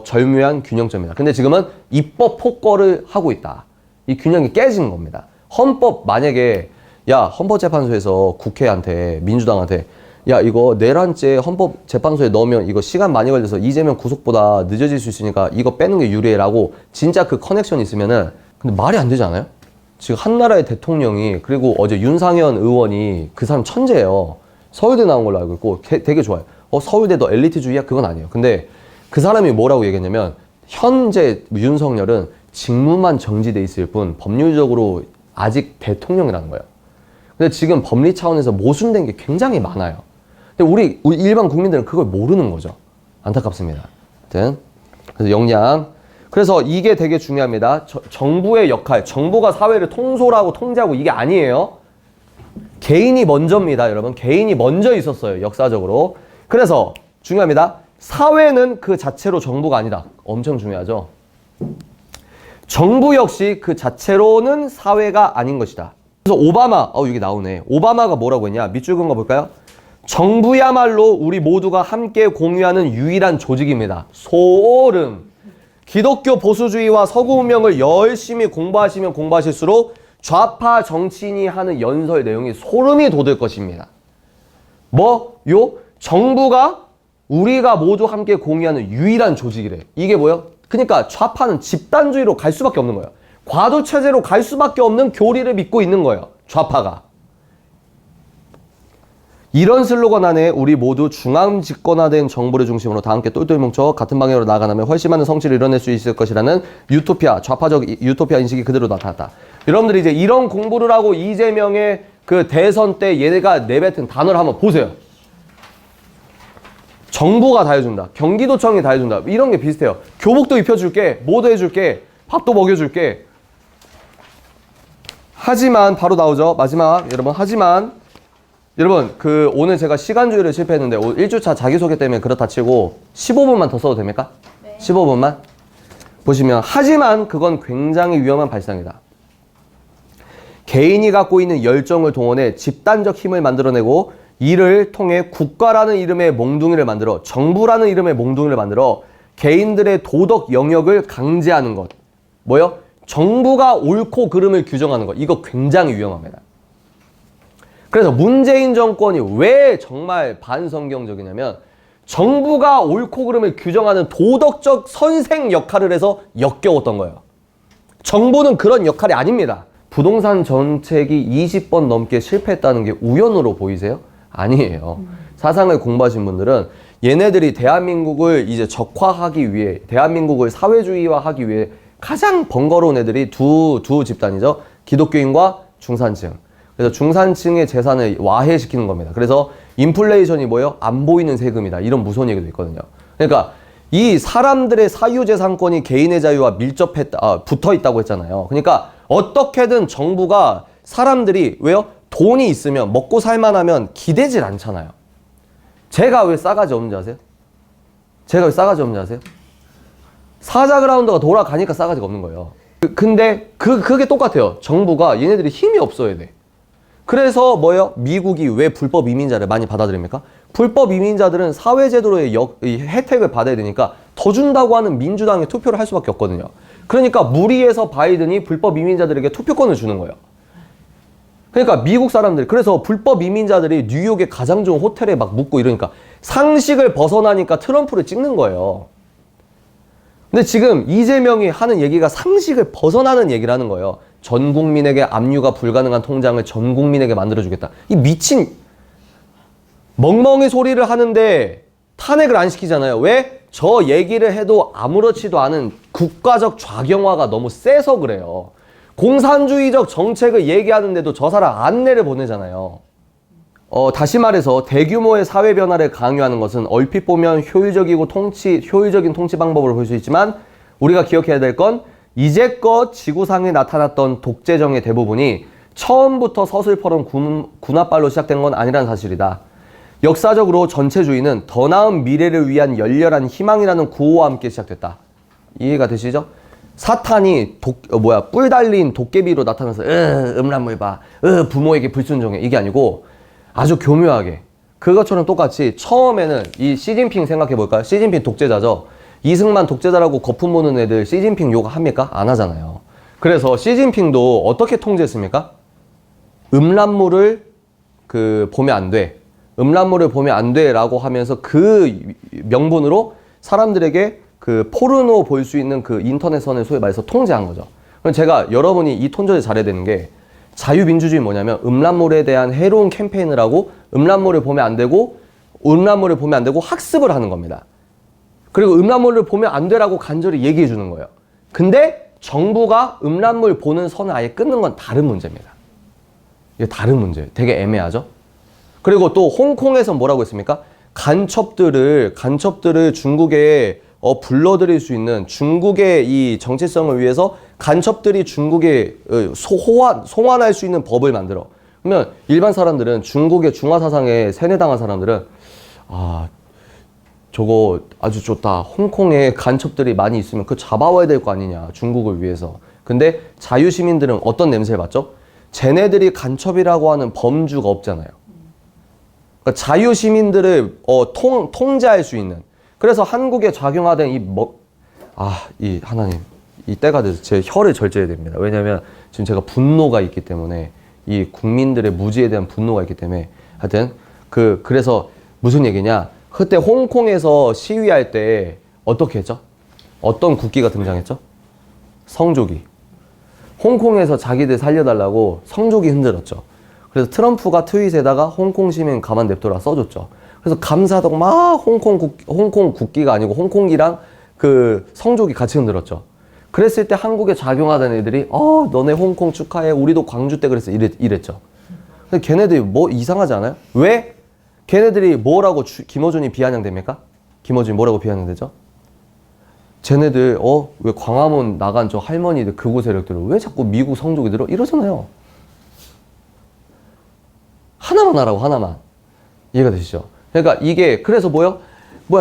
절묘한 균형점이다. 근데 지금은 입법 폭거를 하고 있다. 이 균형이 깨진 겁니다. 헌법 만약에 헌법재판소에서 국회한테 민주당한테 야 이거 내란죄 헌법재판소에 넣으면 이거 시간 많이 걸려서 이재명 구속보다 늦어질 수 있으니까 이거 빼는 게 유리해라고 진짜 그 커넥션이 있으면은 근데 말이 안 되지 않아요? 지금 한나라의 대통령이 그리고 어제 윤상현 의원이 그 사람 천재예요. 서울대 나온 걸로 알고 있고 되게 좋아요. 서울대 너 엘리트주의야? 그건 아니에요. 근데 그 사람이 뭐라고 얘기했냐면 현재 윤석열은 직무만 정지돼 있을 뿐 법률적으로 아직 대통령이라는 거예요. 근데 지금 법리 차원에서 모순된 게 굉장히 많아요. 근데 우리 일반 국민들은 그걸 모르는 거죠. 안타깝습니다. 하여튼 그래서 역량. 그래서 이게 되게 중요합니다. 정부의 역할, 정부가 사회를 통솔하고 통제하고 이게 아니에요. 개인이 먼저입니다, 여러분. 개인이 먼저 있었어요, 역사적으로. 그래서 중요합니다. 사회는 그 자체로 정부가 아니다. 엄청 중요하죠. 정부 역시 그 자체로는 사회가 아닌 것이다. 그래서 오바마, 여기 나오네. 오바마가 뭐라고 했냐? 밑줄 긋은 거 볼까요? 정부야말로 우리 모두가 함께 공유하는 유일한 조직입니다. 소름. 기독교 보수주의와 서구 문명을 열심히 공부하시면 공부하실수록 좌파 정치인이 하는 연설 내용이 소름이 돋을 것입니다. 정부가 우리가 모두 함께 공유하는 유일한 조직이래. 이게 뭐예요? 그러니까 좌파는 집단주의로 갈 수밖에 없는 거예요. 과도체제로 갈 수밖에 없는 교리를 믿고 있는 거예요. 좌파가. 이런 슬로건 안에 우리 모두 중앙 집권화된 정부를 중심으로 다 함께 똘똘 뭉쳐 같은 방향으로 나아가면 훨씬 많은 성취를 이뤄낼 수 있을 것이라는 유토피아, 좌파적 유토피아 인식이 그대로 나타났다. 여러분들이 이제 이런 공부를 하고 이재명의 그 대선 때 얘네가 내뱉은 단어를 한번 보세요. 정부가 다 해준다. 경기도청이 다 해준다. 이런 게 비슷해요. 교복도 입혀줄게. 뭐도 해줄게. 밥도 먹여줄게. 하지만 바로 나오죠. 마지막 여러분 여러분 오늘 제가 시간주의를 실패했는데 1주차 자기소개 때문에 그렇다 치고 15분만 더 써도 됩니까? 네. 15분만? 보시면 하지만 그건 굉장히 위험한 발상이다. 개인이 갖고 있는 열정을 동원해 집단적 힘을 만들어내고 이를 통해 국가라는 이름의 몽둥이를 만들어 정부라는 이름의 몽둥이를 만들어 개인들의 도덕 영역을 강제하는 것. 정부가 옳고 그름을 규정하는 것. 이거 굉장히 위험합니다. 그래서 문재인 정권이 왜 정말 반성경적이냐면 정부가 옳고 그름을 규정하는 도덕적 선생 역할을 해서 역겨웠던 거예요. 정부는 그런 역할이 아닙니다. 부동산 정책이 20번 넘게 실패했다는 게 우연으로 보이세요? 아니에요. 사상을 공부하신 분들은 얘네들이 대한민국을 이제 적화하기 위해, 대한민국을 사회주의화하기 위해 가장 번거로운 애들이 두 집단이죠. 기독교인과 중산층. 그래서 중산층의 재산을 와해시키는 겁니다. 그래서 인플레이션이 안 보이는 세금이다. 이런 무서운 얘기도 있거든요. 그러니까 이 사람들의 사유재산권이 개인의 자유와 붙어 있다고 했잖아요. 그러니까 어떻게든 정부가 사람들이 돈이 있으면 먹고 살만하면 기대질 않잖아요. 제가 왜 싸가지 없는지 아세요? 사자그라운드가 돌아가니까 싸가지가 없는 거예요. 근데 그게 똑같아요. 정부가 얘네들이 힘이 없어야 돼. 그래서 미국이 왜 불법 이민자를 많이 받아들입니까? 불법 이민자들은 사회제도의 혜택을 받아야 되니까 더 준다고 하는 민주당에 투표를 할 수밖에 없거든요. 그러니까 무리해서 바이든이 불법 이민자들에게 투표권을 주는 거예요. 그러니까 미국 사람들, 그래서 불법 이민자들이 뉴욕의 가장 좋은 호텔에 막 묵고 이러니까 상식을 벗어나니까 트럼프를 찍는 거예요. 근데 지금 이재명이 하는 얘기가 상식을 벗어나는 얘기를 하는 거예요. 전 국민에게 압류가 불가능한 통장을 전 국민에게 만들어주겠다. 이 미친, 멍멍이 소리를 하는데 탄핵을 안 시키잖아요. 왜? 저 얘기를 해도 아무렇지도 않은 국가적 좌경화가 너무 세서 그래요. 공산주의적 정책을 얘기하는데도 저 사람 안내를 보내잖아요. 다시 말해서 대규모의 사회 변화를 강요하는 것은 얼핏 보면 효율적인 통치 방법으로 볼 수 있지만 우리가 기억해야 될 건 이제껏 지구상에 나타났던 독재정의 대부분이 처음부터 서슬퍼런 군합발로 시작된 건 아니라는 사실이다. 역사적으로 전체주의는 더 나은 미래를 위한 열렬한 희망이라는 구호와 함께 시작됐다. 이해가 되시죠? 사탄이 뿔 달린 도깨비로 나타나서 음란물 봐, 부모에게 불순종해, 이게 아니고 아주 교묘하게 그것처럼 똑같이 처음에는 이 시진핑 생각해 볼까요? 시진핑 독재자죠. 이승만 독재자라고 거품 보는 애들 시진핑 욕 합니까? 안 하잖아요. 그래서 시진핑도 어떻게 통제했습니까? 음란물을 보면 안 돼. 음란물을 보면 안 돼라고 하면서 그 명분으로 사람들에게 그 포르노 볼 수 있는 그 인터넷선을 소위 말해서 통제한 거죠. 그럼 제가 여러분이 이 통제를 잘해야 되는 게 자유민주주의 뭐냐면 음란물에 대한 해로운 캠페인을 하고 음란물을 보면 안 되고 학습을 하는 겁니다. 그리고 음란물을 보면 안 되라고 간절히 얘기해 주는 거예요. 근데 정부가 음란물 보는 선을 아예 끊는 건 다른 문제입니다. 이게 다른 문제예요. 되게 애매하죠? 그리고 또 홍콩에서 뭐라고 했습니까? 간첩들을 중국에 불러들일 수 있는 중국의 이 정체성을 위해서 간첩들이 중국에 송환할 수 있는 법을 만들어. 그러면 일반 사람들은 중국의 중화사상에 세뇌당한 사람들은 저거 아주 좋다. 홍콩에 간첩들이 많이 있으면 그거 잡아와야 될 거 아니냐. 중국을 위해서. 근데 자유시민들은 어떤 냄새를 맡죠? 쟤네들이 간첩이라고 하는 범주가 없잖아요. 그러니까 자유시민들을 통제할 수 있는. 그래서 한국에 작용하던 이 하나님, 이 때가 돼서 제 혀를 절제해야 됩니다. 왜냐면 지금 제가 분노가 있기 때문에 이 국민들의 무지에 대한 분노가 있기 때문에 하여튼 그래서 무슨 얘기냐? 그때 홍콩에서 시위할 때 어떻게 했죠? 어떤 국기가 등장했죠? 성조기. 홍콩에서 자기들 살려달라고 성조기 흔들었죠. 그래서 트럼프가 트윗에다가 홍콩 시민 가만 냅둬라 써줬죠. 그래서 감사하다고 막 홍콩 국기가 아니고 홍콩이랑 그 성조기 같이 흔들었죠. 그랬을 때 한국에 작용하던 애들이 너네 홍콩 축하해. 우리도 광주 때 그랬어. 이랬죠. 근데 걔네들이 뭐 이상하지 않아요? 왜? 걔네들이 뭐라고 김어준이 비아냥됩니까? 김어준이 뭐라고 비아냥되죠? 쟤네들 왜 광화문 나간 저 할머니들 극우 세력들을 왜 자꾸 미국 성조기 들어? 이러잖아요. 하나만 하라고 하나만. 이해가 되시죠? 그러니까 이게 그래서 뭐야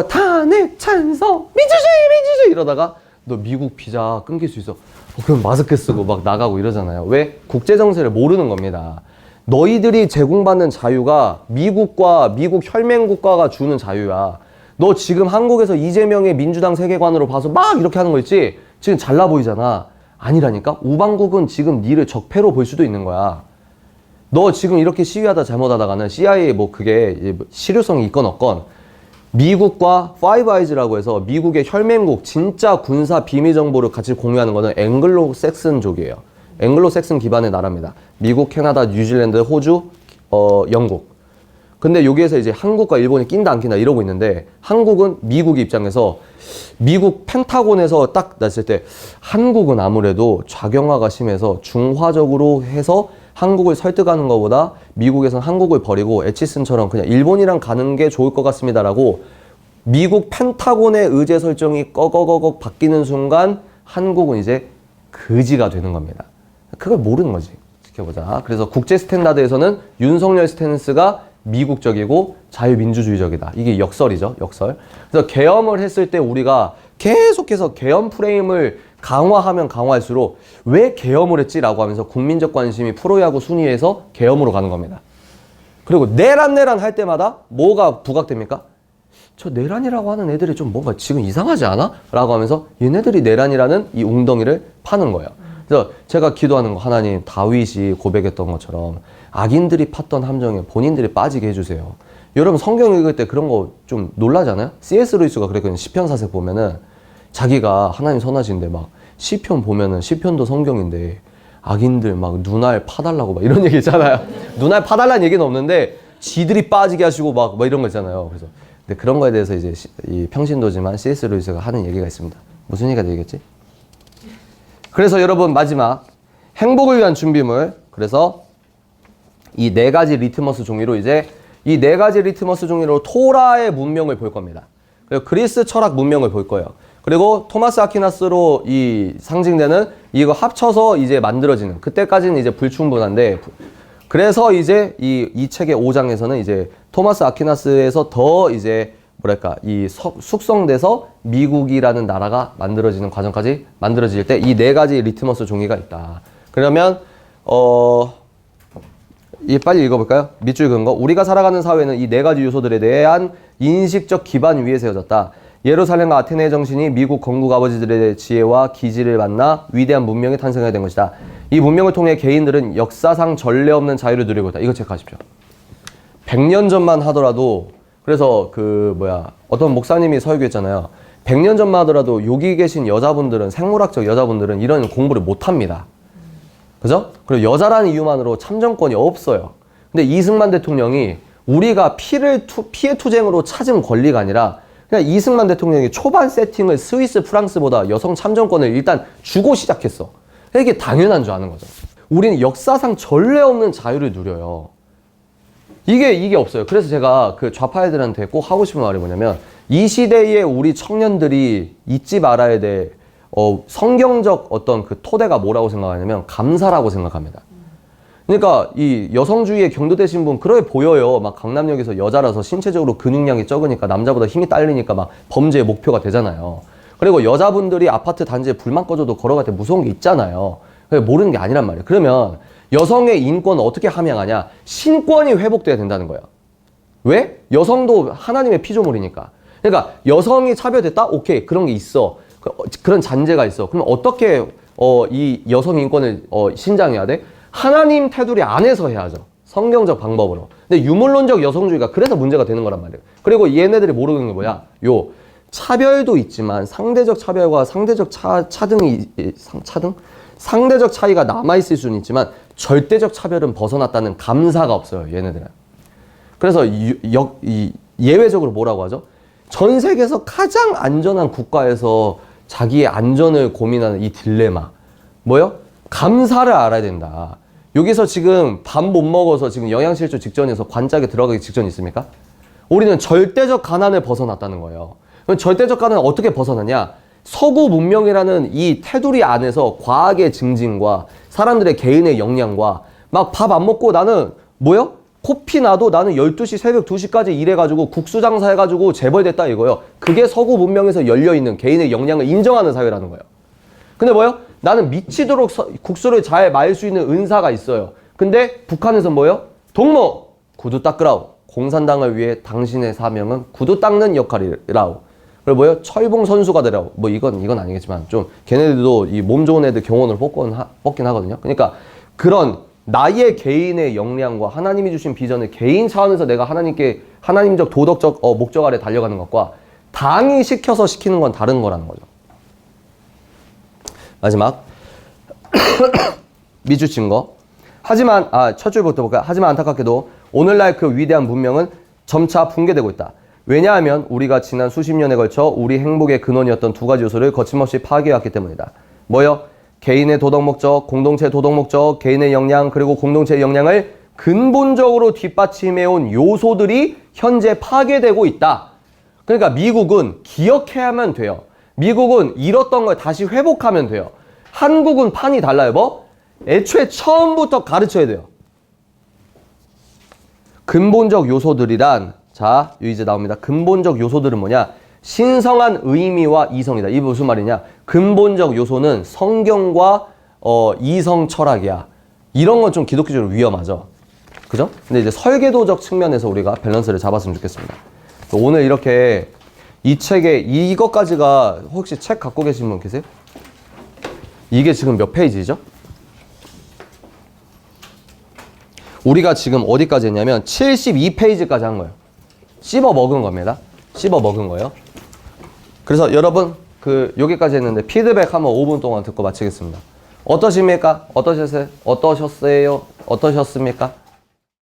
탄핵 찬성 민주주의 이러다가 너 미국 비자 끊길 수 있어. 그럼 마스크 쓰고 막 나가고 이러잖아요. 왜? 국제 정세를 모르는 겁니다. 너희들이 제공받는 자유가 미국과 미국 혈맹 국가가 주는 자유야. 너 지금 한국에서 이재명의 민주당 세계관으로 봐서 막 이렇게 하는 거 있지? 지금 잘나 보이잖아. 아니라니까? 우방국은 지금 니를 적폐로 볼 수도 있는 거야. 너 지금 이렇게 시위하다 잘못하다가는 CIA 그게 실효성이 있건 없건 미국과 파이브 아이즈라고 해서 미국의 혈맹국 진짜 군사 비밀 정보를 같이 공유하는 거는 앵글로색슨족이에요. 앵글로색슨 기반의 나라입니다. 미국, 캐나다, 뉴질랜드, 호주, 영국. 근데 여기에서 이제 한국과 일본이 낀다 안 낀다 이러고 있는데 한국은 미국 입장에서 미국 펜타곤에서 딱 났을 때 한국은 아무래도 좌경화가 심해서 중화적으로 해서 한국을 설득하는 것보다 미국에선 한국을 버리고 에치슨처럼 그냥 일본이랑 가는 게 좋을 것 같습니다라고 미국 펜타곤의 의제 설정이 꺼거거거 바뀌는 순간 한국은 이제 거지가 되는 겁니다. 그걸 모르는 거지. 지켜보자. 그래서 국제 스탠다드에서는 윤석열 스탠스가 미국적이고 자유민주주의적이다. 이게 역설이죠. 역설. 그래서 계엄을 했을 때 우리가 계속해서 계엄 프레임을 강화하면 강화할수록 왜 계엄을 했지라고 하면서 국민적 관심이 프로야구 순위에서 계엄으로 가는 겁니다. 그리고 내란 할 때마다 뭐가 부각됩니까? 저 내란이라고 하는 애들이 좀 뭔가 지금 이상하지 않아? 라고 하면서 얘네들이 내란이라는 이 웅덩이를 파는 거예요. 그래서 제가 기도하는 거 하나님 다윗이 고백했던 것처럼 악인들이 팠던 함정에 본인들이 빠지게 해주세요. 여러분 성경 읽을 때 그런 거 좀 놀라잖아요? C.S. 루이스가 그랬거든요. 시편 사색 보면은 자기가 하나님 선하신데 막 시편 보면은 시편도 성경인데 악인들 막 눈알 파달라고 막 이런 얘기 있잖아요. 눈알 파달라는 얘기는 없는데 지들이 빠지게 하시고 막 이런 거 있잖아요. 그래서 근데 그런 거에 대해서 이제 이 평신도지만 C.S. 루이스가 하는 얘기가 있습니다. 무슨 얘기가 되겠지? 그래서 여러분 마지막 행복을 위한 준비물. 그래서 이 네 가지 리트머스 종이로 이제 이 네 가지 리트머스 종이로 토라의 문명을 볼 겁니다. 그리고 그리스 철학 문명을 볼 거예요. 그리고 토마스 아퀴나스로 이 상징되는 이거 합쳐서 이제 만들어지는 그때까지는 이제 불충분한데 그래서 이제 이 책의 5장에서는 이제 토마스 아퀴나스에서 더 이제 뭐랄까 이 숙성돼서 미국이라는 나라가 만들어지는 과정까지 만들어질 때 이 네 가지 리트머스 종이가 있다. 그러면 이 빨리 읽어볼까요? 밑줄 그은 거. 우리가 살아가는 사회는 이 네 가지 요소들에 대한 인식적 기반 위에 세워졌다. 예루살렘과 아테네의 정신이 미국 건국 아버지들의 지혜와 기지를 만나 위대한 문명이 탄생하게 된 것이다. 이 문명을 통해 개인들은 역사상 전례 없는 자유를 누리고 있다. 이거 체크하십시오. 100년 전만 하더라도 그래서 어떤 목사님이 설교했잖아요. 100년 전만 하더라도 여기 계신 여자분들은 생물학적 여자분들은 이런 공부를 못합니다. 그죠? 그리고 여자라는 이유만으로 참정권이 없어요. 근데 이승만 대통령이 우리가 피해 투쟁으로 찾은 권리가 아니라 그냥 이승만 대통령이 초반 세팅을 스위스, 프랑스보다 여성 참정권을 일단 주고 시작했어. 이게 당연한 줄 아는 거죠. 우리는 역사상 전례 없는 자유를 누려요. 이게 없어요. 그래서 제가 그 좌파 애들한테 꼭 하고 싶은 말이 뭐냐면 이 시대에 우리 청년들이 잊지 말아야 될 성경적 어떤 그 토대가 뭐라고 생각하냐면 감사라고 생각합니다. 그러니까 이 여성주의에 경도되신 분 그래 보여요. 막 강남역에서 여자라서 신체적으로 근육량이 적으니까 남자보다 힘이 딸리니까 막 범죄의 목표가 되잖아요. 그리고 여자분들이 아파트 단지에 불만 꺼져도 걸어갈 때 무서운 게 있잖아요. 모르는 게 아니란 말이에요. 그러면 여성의 인권을 어떻게 함양하냐? 신권이 회복돼야 된다는 거예요. 왜? 여성도 하나님의 피조물이니까. 그러니까 여성이 차별됐다? 오케이. 그런 게 있어. 그런 잔재가 있어. 그럼 어떻게 이 여성 인권을 신장해야 돼? 하나님 테두리 안에서 해야죠. 성경적 방법으로. 근데 유물론적 여성주의가 그래서 문제가 되는 거란 말이에요. 그리고 얘네들이 모르는 게 뭐야? 차별도 있지만 상대적 차별과 상대적 상대적 차이가 남아있을 수는 있지만 절대적 차별은 벗어났다는 감사가 없어요. 얘네들은. 그래서 예외적으로 뭐라고 하죠? 전 세계에서 가장 안전한 국가에서 자기의 안전을 고민하는 이 딜레마. 뭐요? 감사를 알아야 된다. 여기서 지금 밥 못 먹어서 지금 영양실조 직전에서 관짝에 들어가기 직전이 있습니까? 우리는 절대적 가난을 벗어났다는 거예요. 그럼 절대적 가난을 어떻게 벗어나냐? 서구 문명이라는 이 테두리 안에서 과학의 증진과 사람들의 개인의 역량과 막 밥 안 먹고 나는 뭐요? 코피 나도 나는 12시 새벽 2시까지 일해가지고 국수 장사해가지고 재벌됐다 이거요. 그게 서구 문명에서 열려있는 개인의 역량을 인정하는 사회라는 거예요. 근데 뭐요? 나는 미치도록 국수를 잘 말 수 있는 은사가 있어요. 근데 북한에서 뭐요? 동무! 구두 닦으라오. 공산당을 위해 당신의 사명은 구두 닦는 역할이라오. 그리고 뭐요? 철봉 선수가 되라오. 이건 아니겠지만 좀 걔네들도 이 몸 좋은 애들 경원을 뽑긴 하거든요. 그러니까 그런 나의 개인의 역량과 하나님이 주신 비전을 개인 차원에서 내가 하나님적 도덕적 목적 아래 달려가는 것과 당이 시켜서 시키는 건 다른 거라는 거죠. 마지막 밑줄 친 거. 하지만 첫 줄부터 볼까요? 하지만 안타깝게도 오늘날 그 위대한 문명은 점차 붕괴되고 있다. 왜냐하면 우리가 지난 수십 년에 걸쳐 우리 행복의 근원이었던 두 가지 요소를 거침없이 파괴해왔기 때문이다. 뭐요? 개인의 도덕 목적, 공동체의 도덕 목적, 개인의 역량, 그리고 공동체의 역량을 근본적으로 뒷받침해온 요소들이 현재 파괴되고 있다. 그러니까 미국은 기억해야만 돼요. 미국은 잃었던 걸 다시 회복하면 돼요. 한국은 판이 달라요. 애초에 처음부터 가르쳐야 돼요. 근본적 요소들이란 이제 나옵니다. 근본적 요소들은 뭐냐? 신성한 의미와 이성이다. 이게 무슨 말이냐? 근본적 요소는 성경과 이성 철학이야. 이런 건 좀 기독교적으로 위험하죠. 그죠? 근데 이제 설계도적 측면에서 우리가 밸런스를 잡았으면 좋겠습니다. 오늘 이렇게 이 책에 이것까지가 혹시 책 갖고 계신 분 계세요? 이게 지금 몇 페이지죠? 우리가 지금 어디까지 했냐면 72페이지까지 한 거예요. 씹어 먹은 겁니다. 씹어 먹은 거예요. 그래서 여러분 여기까지 했는데 피드백 한번 5분 동안 듣고 마치겠습니다. 어떠십니까? 어떠셨습니까?